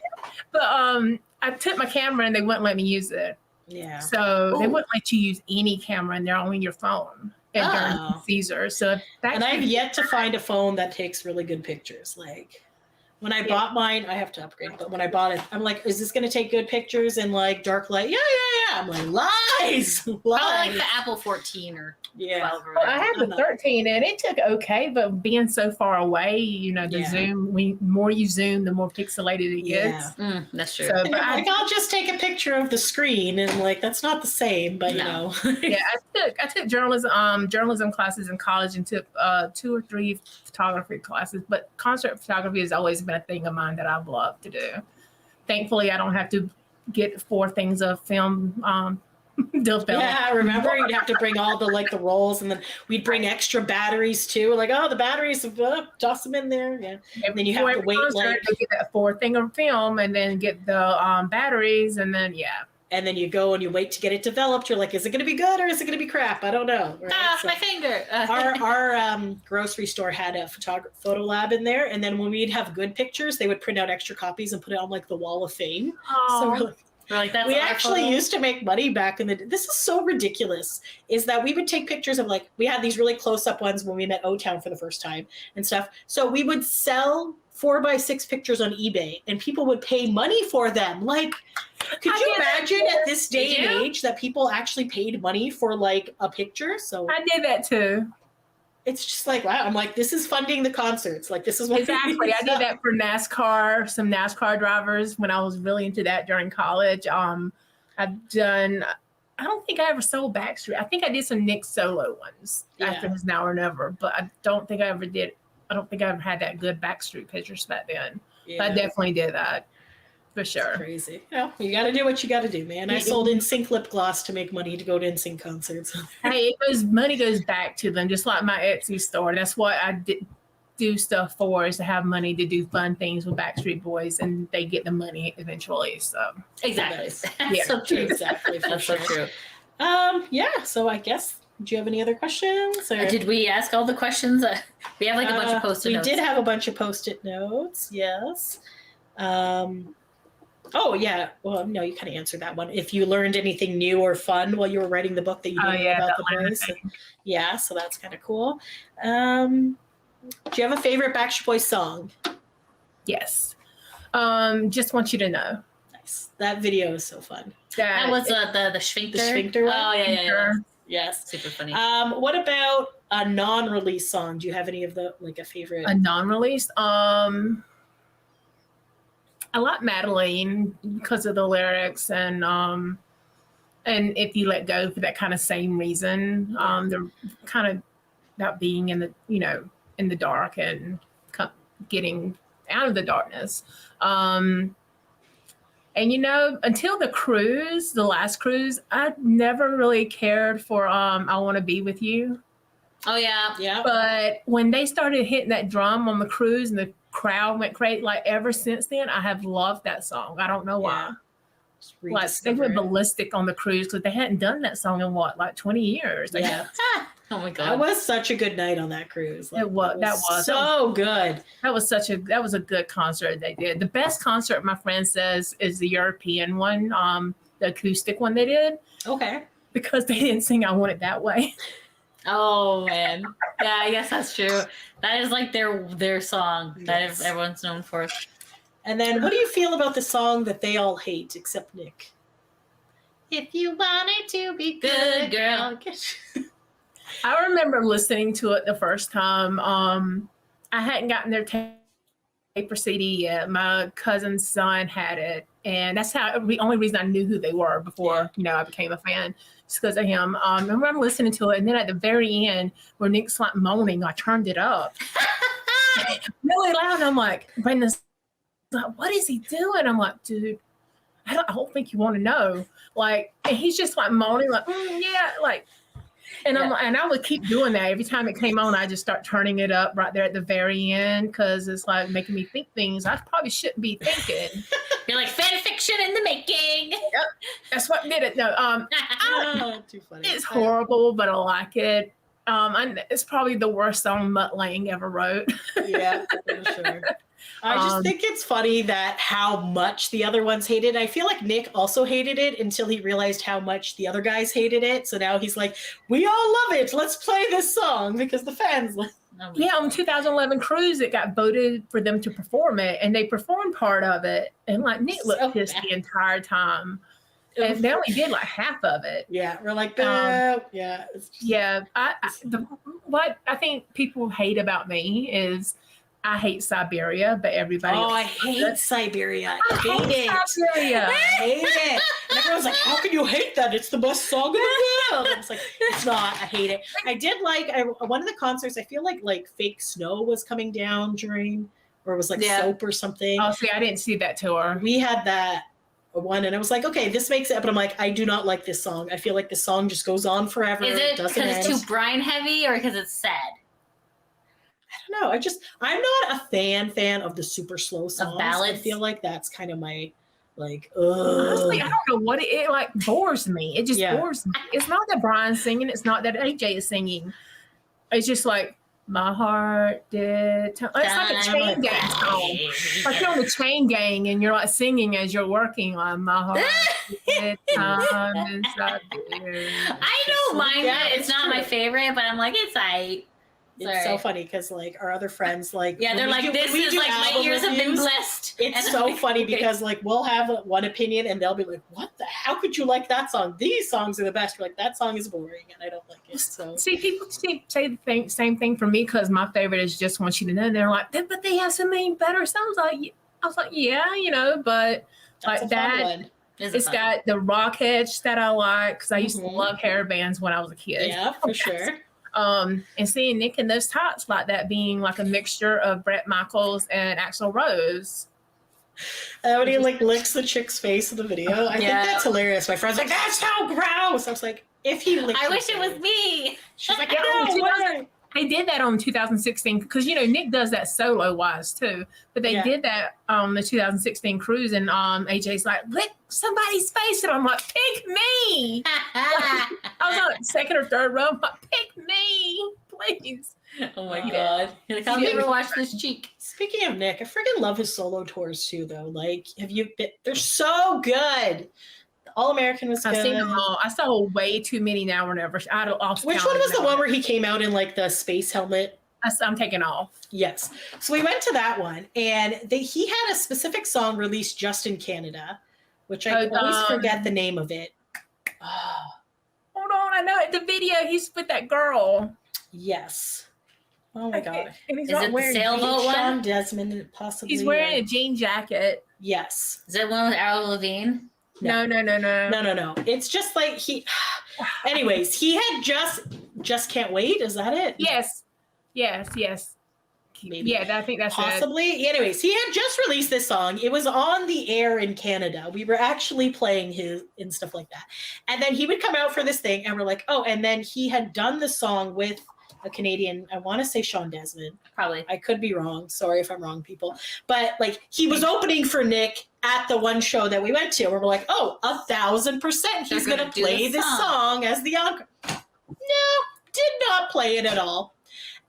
I took my camera and they wouldn't let me use it. Yeah. So they wouldn't let you use any camera, and they're only your phone. And during Caesar. So and I've yet to find a phone that takes really good pictures. Like when I bought mine, I have to upgrade, but when I bought it, I'm like, is this going to take good pictures in like dark light? Yeah. I'm like, lies. I like the Apple 14 or 12 or Well, whatever. I had the 13 and it took okay, but being so far away, you know, the zoom, more you zoom, the more pixelated it gets. That's true. So, but I'll just take a picture of the screen and like, that's not the same, but you know. Yeah, I took journalism classes in college and took 2 or 3 photography classes, but concert photography has always been a thing of mine that I've loved to do. Thankfully, I don't have to get 4 things of film. Yeah, remember you'd have to bring all the rolls, and then we'd bring extra batteries too. Like, oh, the batteries, toss them in there. Yeah, and then you have to wait like get that 4 thing of film, and then get the batteries, and then and then you go and you wait to get it developed. You're like, is it going to be good or is it going to be crap? I don't know. Right? My finger. Our grocery store had a photo lab in there, and then when we'd have good pictures, they would print out extra copies and put it on like the wall of fame. So that's we actually used to make money back in the. This is so ridiculous. Is that we would take pictures of like we had these really close up ones when we met O-Town for the first time and stuff. So we would sell 4x6 pictures on eBay, and people would pay money for them. Like, could you imagine at this day and age that people actually paid money for like a picture? So I did that too. It's just like, wow. I'm like, this is funding the concerts. Like, this is what exactly. I did that for NASCAR, some NASCAR drivers when I was really into that during college. I've done. I don't think I ever sold Backstreet. I think I did some Nick solo ones after his Now or Never, but I don't think I ever did. I don't think I ever had that good Backstreet pictures back then. Yeah. But I definitely did that for sure. That's crazy. You got to do what you got to do, man. I sold NSYNC lip gloss to make money to go to NSYNC concerts. Hey, money goes back to them, just like my Etsy store. That's what I do stuff for, is to have money to do fun things with Backstreet Boys, and they get the money eventually. So exactly, yeah, so true. Exactly, that's so true. Yeah. So I guess. Do you have any other questions? Or? Did we ask all the questions? We have like a bunch of Post-it notes. We did have a bunch of Post-it notes. Yes. Oh yeah. Well, no, you kind of answered that one. If you learned anything new or fun while you were writing the book that you didn't know about the boys. So that's kind of cool. Do you have a favorite Backstreet Boys song? Yes. Just Want You to Know. Nice. That video is so fun. That was the sphincter. The sphincter one? Oh yeah. Yes. Super funny. What about a non-release song? Do you have any of the like a favorite? A non-release? I like Madeline because of the lyrics, and If You Let Go for that kind of same reason. They're kind of about being in the in the dark and getting out of the darkness. And until the last cruise, I never really cared for I Want to Be With You. Oh yeah. Yeah. But when they started hitting that drum on the cruise and the crowd went crazy, like ever since then, I have loved that song. I don't know why. Like they went ballistic on the cruise because they hadn't done that song in 20 years. Yeah. Oh my God. That was such a good night on that cruise. Like, that was so good. That was a good concert they did. The best concert, my friend says, is the European one, the acoustic one they did. Okay. Because they didn't sing I Want It That Way. Oh man. Yeah, I guess that's true. That is like their song that everyone's known for. And then what do you feel about the song that they all hate except Nick? If you want it to be good, girl. I remember listening to it the first time. I hadn't gotten their tape or CD yet. My cousin's son had it, and that's the only reason I knew who they were before I became a fan, just because of him. I remember listening to it, and then at the very end, where Nick's like moaning, I turned it up really loud, and I'm like, Brendan's like, what is he doing? I'm like, dude, I don't think you want to know. Like, and he's just like moaning, like, yeah, like. And I would keep doing that every time it came on. I just start turning it up right there at the very end because it's like making me think things I probably shouldn't be thinking. You're like fan fiction in the making. Yep, that's what did it. No, Too funny. it's horrible, but I like it. It's probably the worst song Mutt Lange ever wrote. Yeah, for sure. I just think it's funny that how much the other ones hated it. I feel like Nick also hated it until he realized how much the other guys hated it. So now he's like, we all love it. Let's play this song because the fans love it. Yeah, on 2011 Cruise, it got voted for them to perform it, and they performed part of it. And like Nick looked pissed the entire time. And they only did like half of it. Yeah, we're like, yeah. What I think people hate about me is I hate Siberia, but everybody else I hate Siberia. I hate it. Siberia. I hate it. And everyone's like, how can you hate that? It's the best song in the world. I was like, it's not. I hate it. I did like one of the concerts, I feel like Fake Snow was coming down during, or it was like Soap or something. Oh, see, I didn't see that tour. We had that one, and I was like, okay, this makes it, but I'm like, I do not like this song. I feel like this song just goes on forever. Is it because it's too Brian heavy or because it's sad? I don't know. I'm not a fan of the super slow songs. Of ballads? I feel like that's kind of my like. Honestly, I don't know what it like bores me. It just bores me. It's not that Brian's singing. It's not that AJ is singing. It's just like my heart did. It's like a chain gang song. Like you're on the chain gang and you're like singing as you're working on my heart. Did time inside there. I don't mind it. It's not my favorite, but I'm like, it's aight. It's so funny because like our other friends like they're like this is like my ears have been blessed. It's so funny because like we'll have one opinion and they'll be like, what the how could you like that song? These songs are the best. You're like, that song is boring and I don't like it. So see, people say the same thing for me because my favorite is Just Want You to Know. They're like, but they have so many better songs. I was like, yeah, but that's like that. It's got the rock edge that I like because I used to love hair bands when I was a kid. Yeah, for sure. And seeing Nick in those tops like that being like a mixture of Bret Michaels and Axl Rose. When he like licks the chick's face in the video. I think that's hilarious. My friend's like, that's so gross. I was like, if he licks I wish it was me. She's like, no, they did that on 2016 because Nick does that solo wise too, but they did that on the 2016 cruise and AJ's like, lick somebody's face, and I'm like, pick me. I was on second or third row. I'm like, pick me, please. Oh my god! You're like, I'll never watch this cheek. Speaking of Nick, I freaking love his solo tours too, though. Like, have you been? They're so good. All American was good. I've seen them all. I saw way too many now or never. Which one was the one where he came out in like the space helmet? I'm taking off. Yes. So we went to that one, and he had a specific song released just in Canada, which I always forget the name of it. Hold on, I know it. The video, he's with that girl. Yes. Oh my god. And he's Is it the sailboat one? Sean Desmond, possibly. He's wearing a jean jacket. Yes. Is it one with Avril Lavigne? No. It's just like anyways, he had just Can't Wait. Is that it? Yes. Maybe. Yeah, I think that's possibly. It. Anyways, he had just released this song. It was on the air in Canada. We were actually playing his and stuff like that. And then he would come out for this thing, and we're like, oh. And then he had done the song with a Canadian. I want to say Sean Desmond. Probably. I could be wrong. Sorry if I'm wrong, people. But like, he was opening for Nick at the one show that we went to, where we're like, oh, 1,000% he's going to play this song as the encore. No, did not play it at all.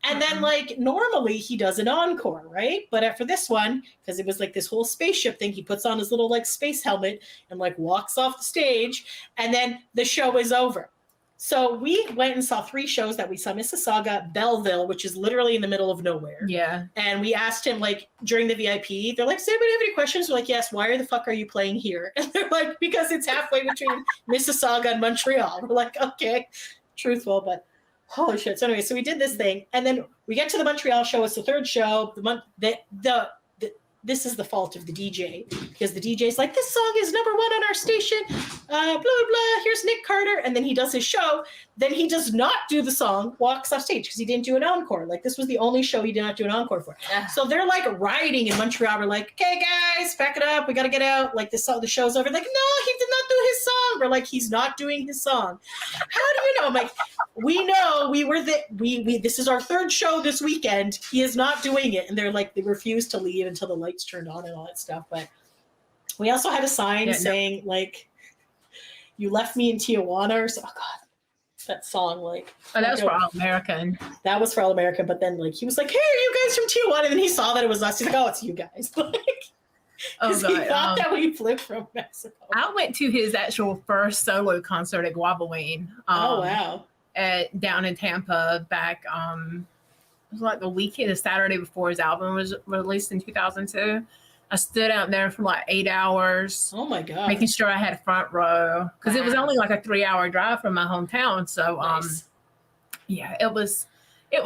And then, like, normally he does an encore, right? But for this one, because it was like this whole spaceship thing, he puts on his little, like, space helmet and, like, walks off the stage. And then the show is over. So we went and saw 3 shows that we saw. Mississauga, Belleville, which is literally in the middle of nowhere. Yeah. And we asked him, like, during the VIP, they're like, does anybody have any questions? We're like, yes, why the fuck are you playing here? And they're like, because it's halfway between Mississauga and Montreal. We're like, okay, truthful, but Holy shit. So anyway, so we did this thing, and then we get to the Montreal show. It's the third show. This is the fault of the DJ, because the DJ's like, this song is number 1 on our station, blah, blah, blah, here's Nick Carter. And then he does his show. Then he does not do the song, walks off stage, because he didn't do an encore. Like, this was the only show he did not do an encore for. Yeah. So they're like rioting in Montreal. We're like, okay, guys, back it up. We got to get out. Like, the show's over. Like, no, he did not do his song. We're like, he's not doing his song. How do you know? I'm like, we know this is our third show this weekend. He is not doing it. And they're like, they refuse to leave until the lights turned on and all that stuff. But we also had a sign saying, like, you left me in Tijuana or so. Oh God, that song, like. Oh, that was for All American. That was for All American, but then like he was like, hey, are you guys from Tijuana? And then he saw that it was us. He's like, oh, it's you guys. Like, he thought that we flew from Mexico. I went to his actual first solo concert at Guavaween. Oh wow. Down in Tampa back it was like the Saturday before his album was released in 2002. I stood out there for like 8 hours. Oh my God. Making sure I had a front row, because it was only like a 3-hour drive from my hometown. So nice. Yeah, it was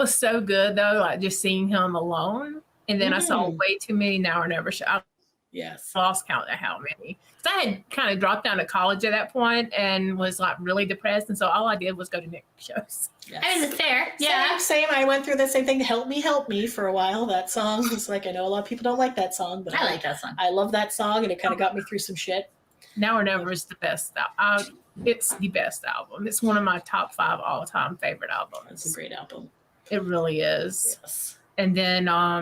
so good though, like just seeing him alone. And then I saw way too many Now or Never shows. Yes. Lost count of how many. So I had kind of dropped down to college at that point and was like really depressed. And so all I did was go to Nick shows. Yes. I mean, it's fair. Yeah. Same. I went through the same thing. Help me for a while. That song was like, I know a lot of people don't like that song, but I like that song. I love that song, and it kind of got me through some shit. Now or Never is the best. It's the best album. It's one of my top 5 all-time favorite albums. It's a great album. It really is. Yes. And then I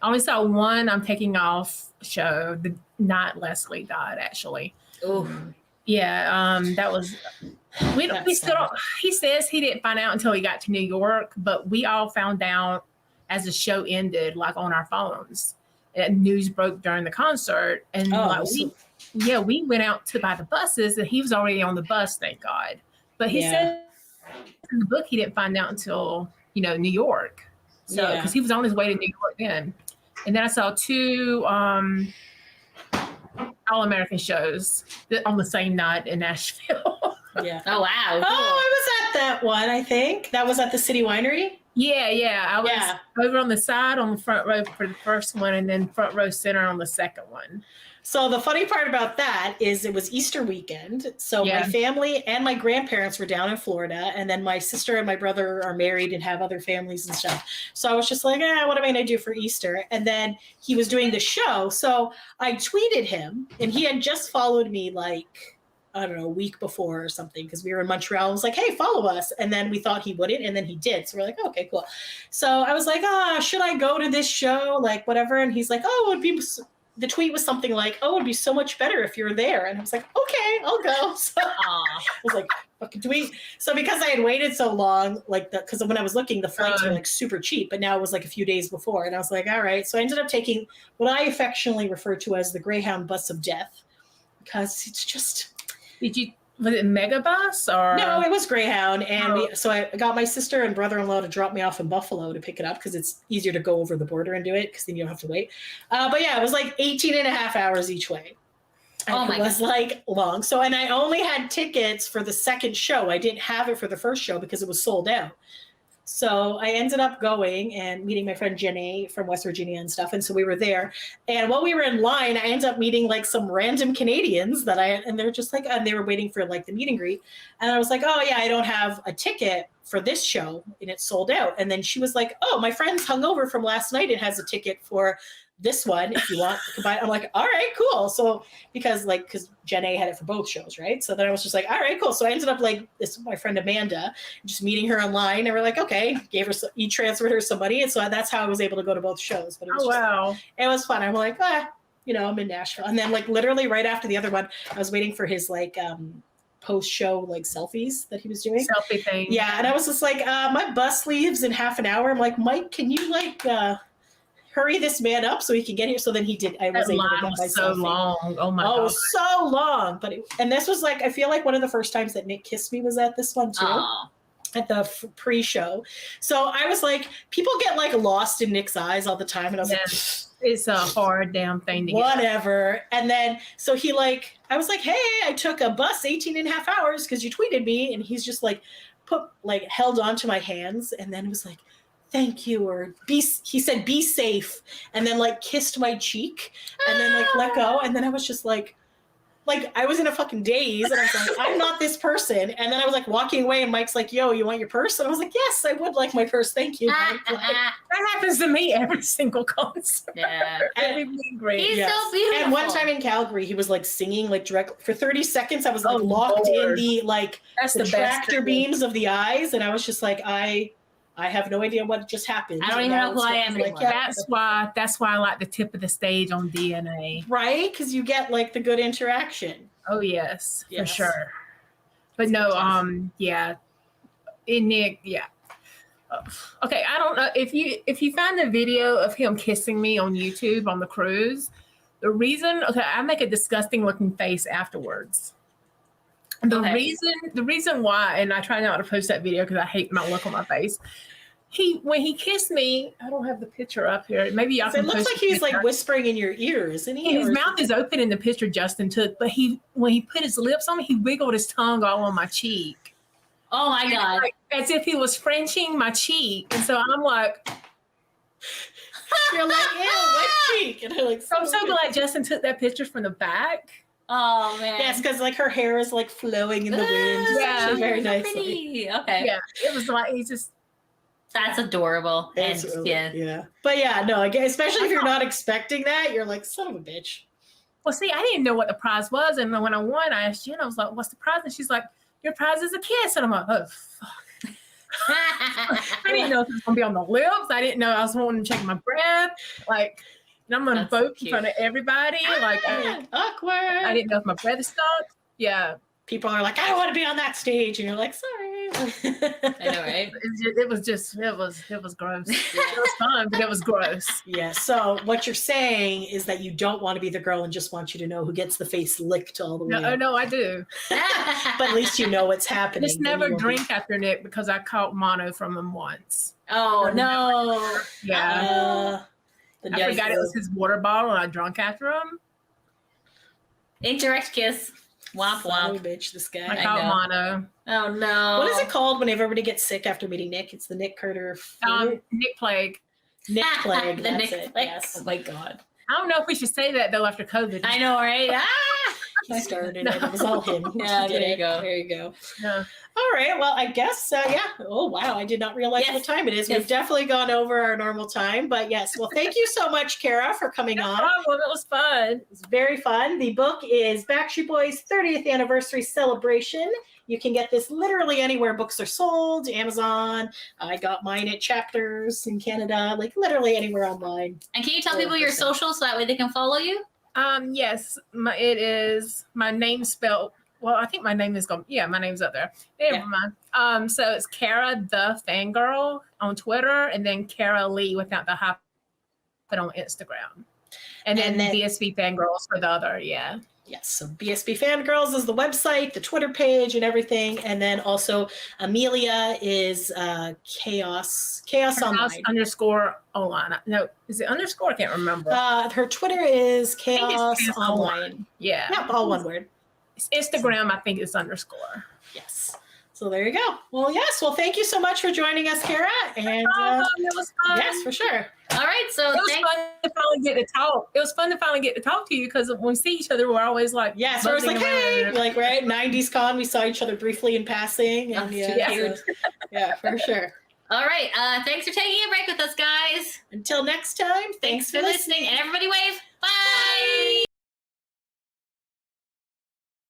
only saw one I'm taking off show the night Leslie died, actually. Oh. Yeah, that was we still don't, he says he didn't find out until he got to New York, but we all found out as the show ended, like on our phones. And news broke during the concert, and we went out to buy the buses, and he was already on the bus, thank God. But he said in the book he didn't find out until New York. So because he was on his way to New York then. And then I saw 2 All-American shows on the same night in Nashville. Yeah. Oh, wow. Oh, I was at that one, I think. That was at the City Winery? Yeah. I was over on the side on the front row for the first one, and then front row center on the second one. So the funny part about that is it was Easter weekend. So my family and my grandparents were down in Florida, and then my sister and my brother are married and have other families and stuff. So I was just like, what am I going to do for Easter? And then he was doing the show. So I tweeted him, and he had just followed me like, I don't know, a week before or something, because we were in Montreal. I was like, hey, follow us. And then we thought he wouldn't, and then he did. So we're like, okay, cool. So I was like, should I go to this show? Like, whatever. And he's like, it would be... The tweet was something like, it'd be so much better if you're there. And I was like, okay, I'll go. So I was like, fucking tweet. So because I had waited so long, because when I was looking, the flights were like super cheap, but now it was like a few days before. And I was like, all right. So I ended up taking what I affectionately refer to as the Greyhound bus of death, because it's just... Was it Megabus or? No, it was Greyhound. And so I got my sister and brother-in-law to drop me off in Buffalo to pick it up, because it's easier to go over the border and do it, because then you don't have to wait. But yeah, it was like 18 and a half hours each way. And it was like long. So, and I only had tickets for the second show. I didn't have it for the first show because it was sold out. So I ended up going and meeting my friend Jenny from West Virginia and stuff. And so we were there. And while we were in line, I ended up meeting like some random Canadians and they're just like, and they were waiting for like the meet and greet. And I was like, oh yeah, I don't have a ticket for this show and it's sold out. And then she was like, oh, my friend's hungover from last night and has a ticket for this one if you want to buy it. I'm like, all right, cool. So because Jen A had it for both shows, right? So then I was just like, all right, cool. So I ended up my friend Amanda, just meeting her online, and we're like, okay, transferred her some money, and so that's how I was able to go to both shows. But it was it was fun. I'm like, I'm in Nashville, and then literally right after the other one, I was waiting for his post-show selfies that he was doing. Selfie thing. Yeah, and I was just like, my bus leaves in half an hour. I'm like, Mike, can you hurry this man up so he can get here? So then he did. I was able to get my so selfie. Long. Oh my god. It was so long. And this was I feel like one of the first times that Nick kissed me was at this one too. Aww. At the pre-show. So I was like, people get lost in Nick's eyes all the time. And I was like, it's a hard damn thing to get. Whatever. And then, so I was like, hey, I took a bus 18 and a half hours because you tweeted me. And he's just held onto my hands and then was like, thank you, or he said, be safe, and then like kissed my cheek and then like let go. And then I was just like I was in a fucking daze and I was like, I'm not this person. And then I was like walking away and Mike's like, yo, you want your purse? And I was like, yes, I would like my purse. Thank you, Mike. That happens to me every single concert. Yeah. Everything great. He's so beautiful. And one time in Calgary, he was like singing like direct for 30 seconds. I was like locked in the like That's the the tractor best beams of the eyes. And I was just like, I have no idea what just happened. I don't even know who I am anymore. That's why I like the tip of the stage on DNA. Right? Because you get like the good interaction. Oh yes, for Yes. sure. But no, yeah. Nick, yeah. Okay, I don't know if you find the video of him kissing me on YouTube on the cruise. The reason, I make a disgusting looking face afterwards. The reason why, and I try not to post that video because I hate my look on my face. When he kissed me, I don't have the picture up here. Maybe y'all can It looks post like the he's picture. like whispering in your ears, isn't he? His mouth is open in the picture Justin took, but when he put his lips on me, he wiggled his tongue all on my cheek. Oh my God. Like, as if he was Frenching my cheek. And so I'm like, You're like, ew, wet cheek. And I'm so glad Justin took that picture from the back. Oh man. Yes, because like her hair is like flowing in the wind. Yeah. She's very So nicely. pretty. Okay. Yeah, it was like he just. That's adorable. It's And really- yeah. yeah. But yeah, no, again, especially if you're not expecting that, you're like, son of a bitch. Well, see, I didn't know what the prize was, and then when I won, I asked Jen, I was like, "What's the prize?" And she's like, "Your prize is a kiss." And I'm like, "Oh fuck." I didn't know if it was gonna be on the lips. I didn't know I was wanting to check my breath. Like, and I'm gonna That's so vote in cute. front of everybody. Like, Awkward. I didn't know if my breath stopped. Yeah, People are like, I don't want to be on that stage. And you're like, sorry. I know, right? it was gross. It was fun, but it was gross. Yeah. So what you're saying is that you don't want to be the girl and just want you to know who gets the face licked all the way. No, up. no, I do. But at least you know what's happening. Just Then never you won't drink after Nick because I caught mono from him once. Oh no. Yeah. the I forgot it was devil. his water bottle and I drunk after him. Indirect kiss. Womp Son of a womp. bitch, this guy. I caught mono. Oh no. What is it called when everybody gets sick after meeting Nick? It's the Nick Carter Nick Plague. Nick plague. The That's Nick it. plague. Yes. Oh my God. I don't know if we should say that though after COVID. I know, right? Ah! He started it. It was all him. Yeah, He there did you it. go. There you go. No. All right. Well, I guess, yeah. Oh, wow. I did not realize Yes. what time it is. Yes. We've definitely gone over our normal time. But yes. Well, thank you so much, Karah, for coming No on. problem. It was fun. It was very fun. The book is Backstreet Boys 30th Anniversary Celebration. You can get this literally anywhere books are sold, Amazon. I got mine at Chapters in Canada, like literally anywhere online. And can you tell people your 100%. socials so that way they can follow you? Yes, it is my name spelled. Well, I think my name is going. Yeah, my name's up there. Never Yeah. mind. So it's Karah the Fangirl on Twitter, and then Karah-Leigh without the hyphen on Instagram, and then BSB Fangirls for the other. Yeah. Yes, so BSB Fangirls is the website, the Twitter page, and everything. And then also Emilia is Chaos Online. Underscore online. No, is it underscore? I can't remember. Her Twitter is I think Chaos it's Online. Yeah. Yep, all one word. It's Instagram, I think it's underscore. Yes. So there you go. Well, yes. Well, thank you so much for joining us, Karah. And It was fun. yes, for sure. All right. So It was fun to finally get to talk. It was fun to finally get to talk to you because when we see each other, we're always like, Yeah, so it's like, buzzing hey, around. like, right, 90s con, we saw each other briefly in passing. And That's yeah, cute. so- yeah, for sure. all right. Thanks for taking a break with us, guys. Until next time, Thanks for listening. And everybody wave. Bye.